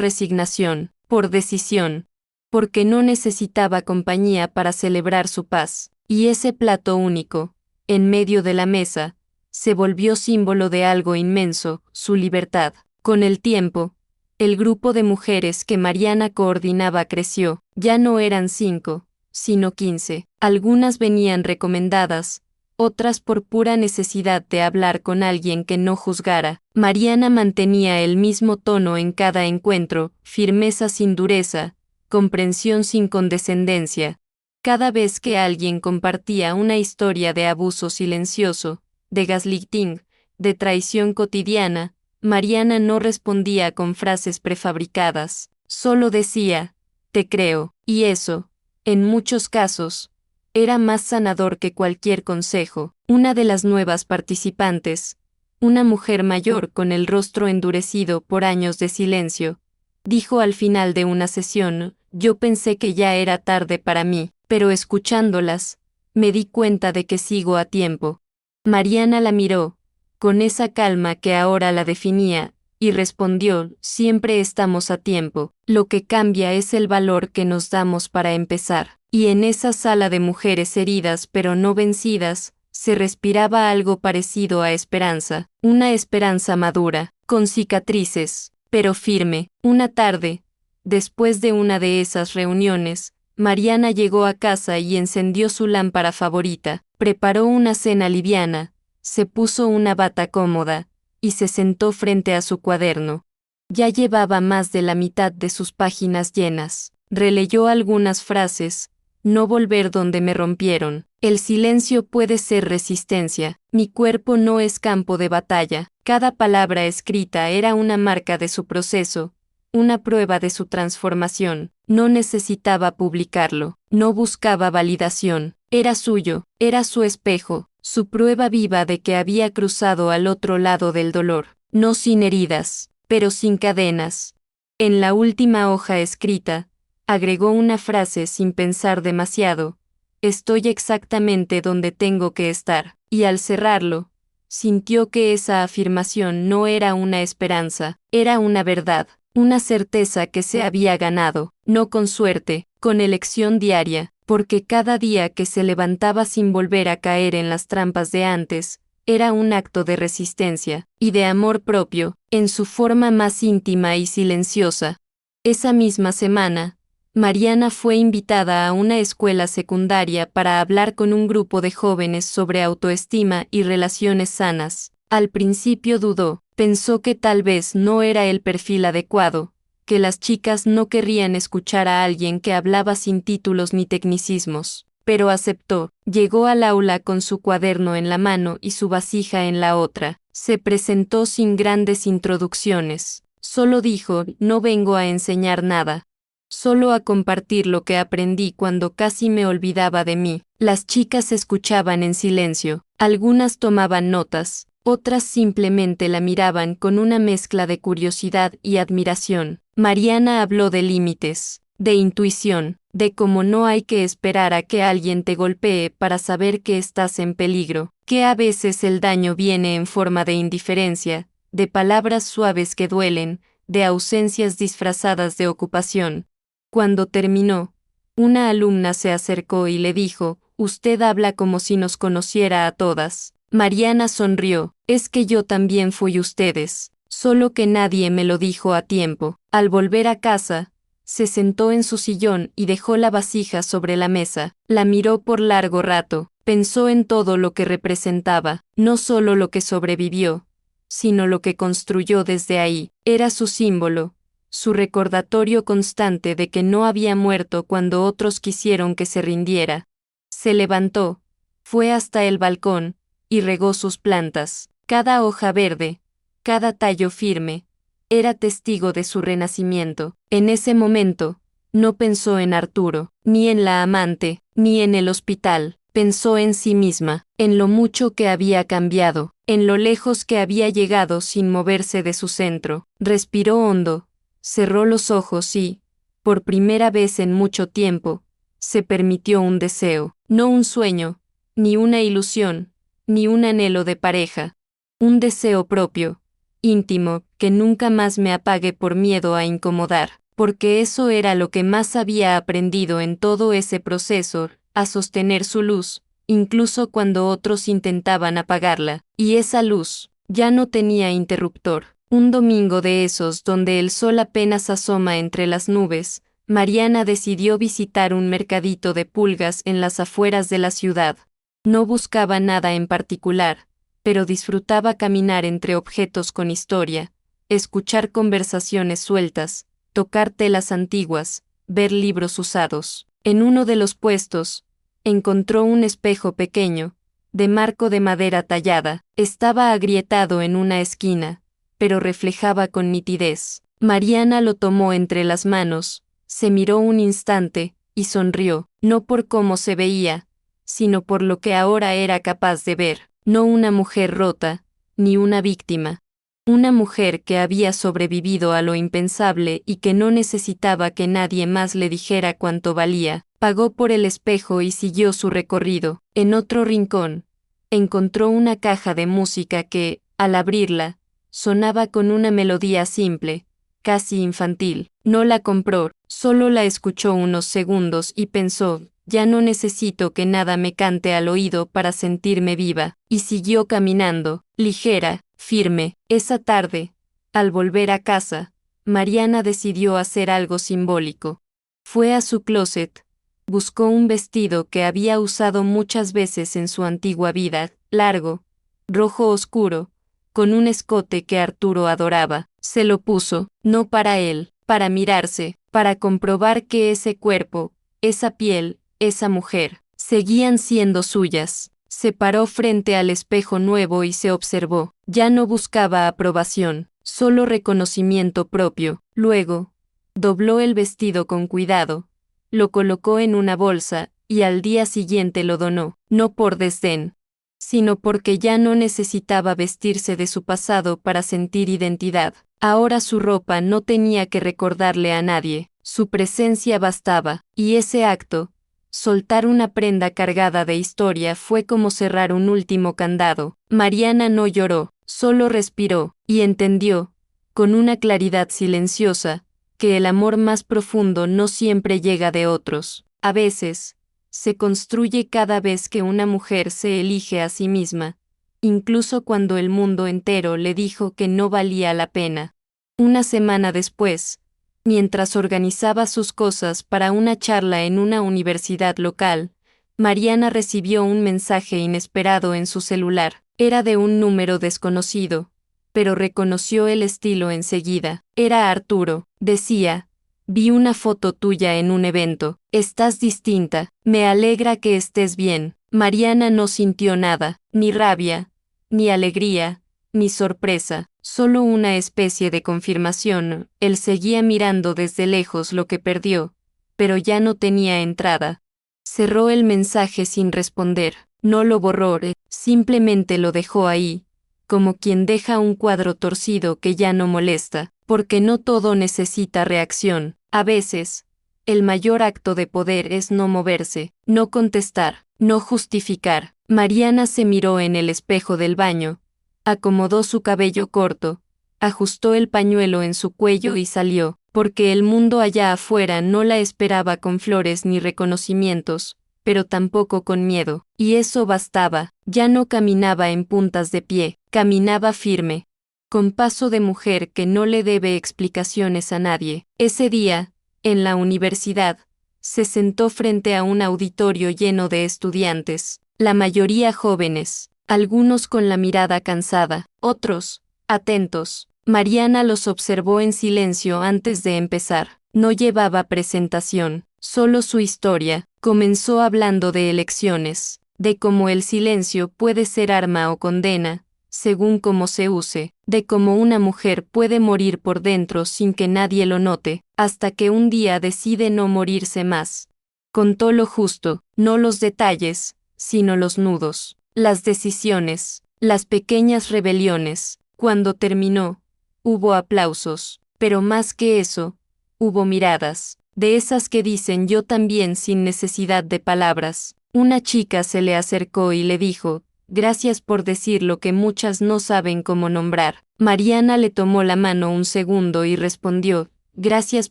resignación, por decisión, porque no necesitaba compañía para celebrar su paz. Y ese plato único, en medio de la mesa, se volvió símbolo de algo inmenso: su libertad. Con el tiempo, el grupo de mujeres que Mariana coordinaba creció. Ya no eran 5, sino 15. Algunas venían recomendadas, otras por pura necesidad de hablar con alguien que no juzgara. Mariana mantenía el mismo tono en cada encuentro: firmeza sin dureza, comprensión sin condescendencia. Cada vez que alguien compartía una historia de abuso silencioso, de gaslighting, de traición cotidiana, Mariana no respondía con frases prefabricadas, solo decía: te creo. Y eso, en muchos casos, Era más sanador que cualquier consejo. Una de las nuevas participantes, una mujer mayor con el rostro endurecido por años de silencio, dijo al final de una sesión: yo pensé que ya era tarde para mí, pero escuchándolas, me di cuenta de que sigo a tiempo. Mariana la miró, con esa calma que ahora la definía, y respondió: siempre estamos a tiempo, lo que cambia es el valor que nos damos para empezar. Y en esa sala de mujeres heridas pero no vencidas, se respiraba algo parecido a esperanza, una esperanza madura, con cicatrices, pero firme. Una tarde, después de una de esas reuniones, Mariana llegó a casa y encendió su lámpara favorita, preparó una cena liviana, se puso una bata cómoda, y se sentó frente a su cuaderno. Ya llevaba más de la mitad de sus páginas llenas. Releyó algunas frases: no volver donde me rompieron. El silencio puede ser resistencia. Mi cuerpo no es campo de batalla. Cada palabra escrita era una marca de su proceso, una prueba de su transformación. No necesitaba publicarlo, no buscaba validación. Era suyo, era su espejo, su prueba viva de que había cruzado al otro lado del dolor. No sin heridas, pero sin cadenas. En la última hoja escrita, agregó una frase sin pensar demasiado: estoy exactamente donde tengo que estar. Y al cerrarlo, sintió que esa afirmación no era una esperanza, era una verdad, una certeza que se había ganado, no con suerte, con elección diaria, porque cada día que se levantaba sin volver a caer en las trampas de antes, era un acto de resistencia, y de amor propio, en su forma más íntima y silenciosa. Esa misma semana, Mariana fue invitada a una escuela secundaria para hablar con un grupo de jóvenes sobre autoestima y relaciones sanas. Al principio dudó, pensó que tal vez no era el perfil adecuado, que las chicas no querrían escuchar a alguien que hablaba sin títulos ni tecnicismos, pero aceptó. Llegó al aula con su cuaderno en la mano y su vasija en la otra. Se presentó sin grandes introducciones. Solo dijo: no vengo a enseñar nada, solo a compartir lo que aprendí cuando casi me olvidaba de mí. Las chicas escuchaban en silencio, algunas tomaban notas, otras simplemente la miraban con una mezcla de curiosidad y admiración. Mariana habló de límites, de intuición, de cómo no hay que esperar a que alguien te golpee para saber que estás en peligro, que a veces el daño viene en forma de indiferencia, de palabras suaves que duelen, de ausencias disfrazadas de ocupación. Cuando terminó, una alumna se acercó y le dijo: usted habla como si nos conociera a todas. Mariana sonrió: es que yo también fui ustedes, solo que nadie me lo dijo a tiempo. Al volver a casa, se sentó en su sillón y dejó la vasija sobre la mesa. La miró por largo rato, pensó en todo lo que representaba, no solo lo que sobrevivió, sino lo que construyó desde ahí. Era su símbolo, su recordatorio constante de que no había muerto cuando otros quisieron que se rindiera. Se levantó, fue hasta el balcón, y regó sus plantas. Cada hoja verde, cada tallo firme, era testigo de su renacimiento. En ese momento, no pensó en Arturo, ni en la amante, ni en el hospital. Pensó en sí misma, en lo mucho que había cambiado, en lo lejos que había llegado sin moverse de su centro. Respiró hondo, cerró los ojos y, por primera vez en mucho tiempo, se permitió un deseo, no un sueño, ni una ilusión, ni un anhelo de pareja, un deseo propio, íntimo, que nunca más me apague por miedo a incomodar, porque eso era lo que más había aprendido en todo ese proceso, a sostener su luz, incluso cuando otros intentaban apagarla, y esa luz ya no tenía interruptor. Un domingo de esos donde el sol apenas asoma entre las nubes, Mariana decidió visitar un mercadito de pulgas en las afueras de la ciudad. No buscaba nada en particular, pero disfrutaba caminar entre objetos con historia, escuchar conversaciones sueltas, tocar telas antiguas, ver libros usados. En uno de los puestos, encontró un espejo pequeño, de marco de madera tallada. Estaba agrietado en una esquina, pero reflejaba con nitidez. Mariana lo tomó entre las manos, se miró un instante, y sonrió, no por cómo se veía, sino por lo que ahora era capaz de ver, no una mujer rota, ni una víctima. Una mujer que había sobrevivido a lo impensable y que no necesitaba que nadie más le dijera cuánto valía. Pagó por el espejo y siguió su recorrido. En otro rincón, encontró una caja de música que, al abrirla, sonaba con una melodía simple, casi infantil. No la compró, solo la escuchó unos segundos y pensó, ya no necesito que nada me cante al oído para sentirme viva, y siguió caminando, ligera, firme. Esa tarde, al volver a casa, Mariana decidió hacer algo simbólico. Fue a su closet, buscó un vestido que había usado muchas veces en su antigua vida, largo, rojo oscuro, con un escote que Arturo adoraba. Se lo puso, no para él, para mirarse, para comprobar que ese cuerpo, esa piel, esa mujer, seguían siendo suyas. Se paró frente al espejo nuevo y se observó. Ya no buscaba aprobación, solo reconocimiento propio. Luego, dobló el vestido con cuidado, lo colocó en una bolsa, y al día siguiente lo donó, no por desdén, sino porque ya no necesitaba vestirse de su pasado para sentir identidad. Ahora su ropa no tenía que recordarle a nadie, su presencia bastaba, y ese acto, soltar una prenda cargada de historia, fue como cerrar un último candado. Mariana no lloró, solo respiró, y entendió, con una claridad silenciosa, que el amor más profundo no siempre llega de otros. A veces, se construye cada vez que una mujer se elige a sí misma, incluso cuando el mundo entero le dijo que no valía la pena. Una semana después, mientras organizaba sus cosas para una charla en una universidad local, Mariana recibió un mensaje inesperado en su celular. Era de un número desconocido, pero reconoció el estilo enseguida. Era Arturo. Decía: vi una foto tuya en un evento. Estás distinta. Me alegra que estés bien. Mariana no sintió nada, ni rabia, ni alegría, ni sorpresa, solo una especie de confirmación. Él seguía mirando desde lejos lo que perdió, pero ya no tenía entrada. Cerró el mensaje sin responder. No lo borró, simplemente lo dejó ahí, como quien deja un cuadro torcido que ya no molesta, porque no todo necesita reacción. A veces, el mayor acto de poder es no moverse, no contestar, no justificar. Mariana se miró en el espejo del baño, acomodó su cabello corto, ajustó el pañuelo en su cuello y salió, porque el mundo allá afuera no la esperaba con flores ni reconocimientos, pero tampoco con miedo, y eso bastaba. Ya no caminaba en puntas de pie, caminaba firme, con paso de mujer que no le debe explicaciones a nadie. Ese día, en la universidad, se sentó frente a un auditorio lleno de estudiantes, la mayoría jóvenes, algunos con la mirada cansada, otros, atentos. Mariana los observó en silencio antes de empezar. No llevaba presentación, solo su historia. Comenzó hablando de elecciones, de cómo el silencio puede ser arma o condena, según cómo se use, de cómo una mujer puede morir por dentro sin que nadie lo note, hasta que un día decide no morirse más. Contó lo justo, no los detalles, sino los nudos, las decisiones, las pequeñas rebeliones. Cuando terminó, hubo aplausos, pero más que eso, hubo miradas, de esas que dicen yo también sin necesidad de palabras. Una chica se le acercó y le dijo: gracias por decir lo que muchas no saben cómo nombrar. Mariana le tomó la mano un segundo y respondió: gracias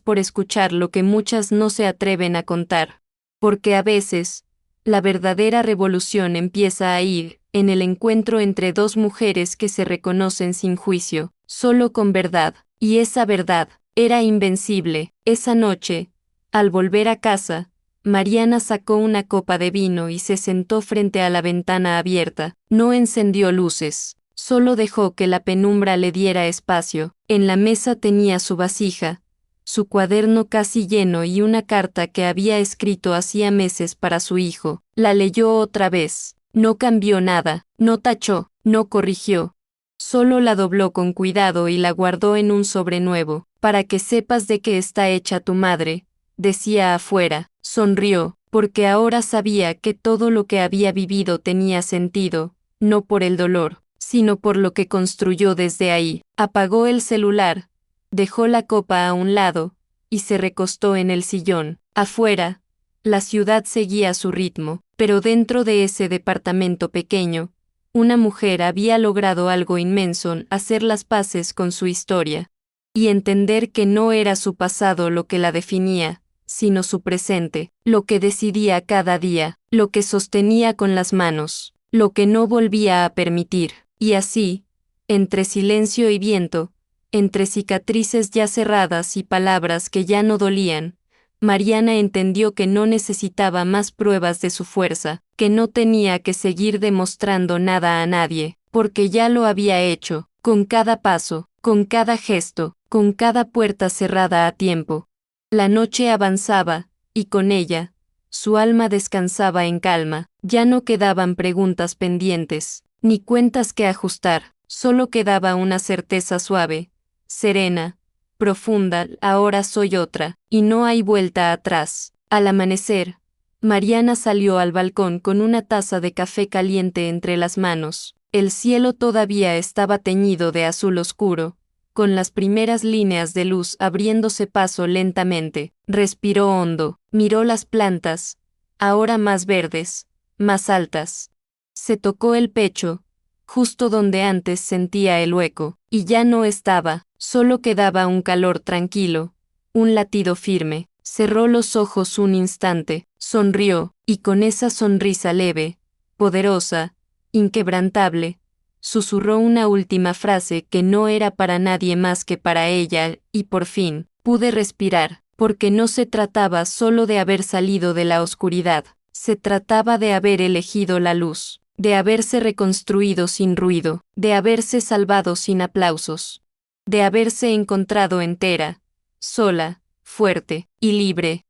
por escuchar lo que muchas no se atreven a contar. Porque a veces, la verdadera revolución empieza ahí, en el encuentro entre dos mujeres que se reconocen sin juicio, solo con verdad. Y esa verdad era invencible. Esa noche, al volver a casa, Mariana sacó una copa de vino y se sentó frente a la ventana abierta. No encendió luces, solo dejó que la penumbra le diera espacio. En la mesa tenía su vasija, su cuaderno casi lleno y una carta que había escrito hacía meses para su hijo. La leyó otra vez. No cambió nada, no tachó, no corrigió. Solo la dobló con cuidado y la guardó en un sobre nuevo. Para que sepas de qué está hecha tu madre, decía afuera. Sonrió, porque ahora sabía que todo lo que había vivido tenía sentido, no por el dolor, sino por lo que construyó desde ahí. Apagó el celular, dejó la copa a un lado, y se recostó en el sillón. Afuera, la ciudad seguía su ritmo, pero dentro de ese departamento pequeño, una mujer había logrado algo inmenso: hacer las paces con su historia, y entender que no era su pasado lo que la definía, sino su presente, lo que decidía cada día, lo que sostenía con las manos, lo que no volvía a permitir. Y así, entre silencio y viento, entre cicatrices ya cerradas y palabras que ya no dolían, Mariana entendió que no necesitaba más pruebas de su fuerza, que no tenía que seguir demostrando nada a nadie, porque ya lo había hecho, con cada paso, con cada gesto, con cada puerta cerrada a tiempo. La noche avanzaba, y con ella, su alma descansaba en calma. Ya no quedaban preguntas pendientes, ni cuentas que ajustar, solo quedaba una certeza suave, serena, profunda: ahora soy otra, y no hay vuelta atrás. Al amanecer, Mariana salió al balcón con una taza de café caliente entre las manos. El cielo todavía estaba teñido de azul oscuro, con las primeras líneas de luz abriéndose paso lentamente. Respiró hondo, miró las plantas, ahora más verdes, más altas. Se tocó el pecho, justo donde antes sentía el hueco, y ya no estaba, solo quedaba un calor tranquilo, un latido firme. Cerró los ojos un instante, sonrió, y con esa sonrisa leve, poderosa, inquebrantable, susurró una última frase que no era para nadie más que para ella, y por fin, pude respirar, porque no se trataba solo de haber salido de la oscuridad, se trataba de haber elegido la luz, de haberse reconstruido sin ruido, de haberse salvado sin aplausos, de haberse encontrado entera, sola, fuerte y libre.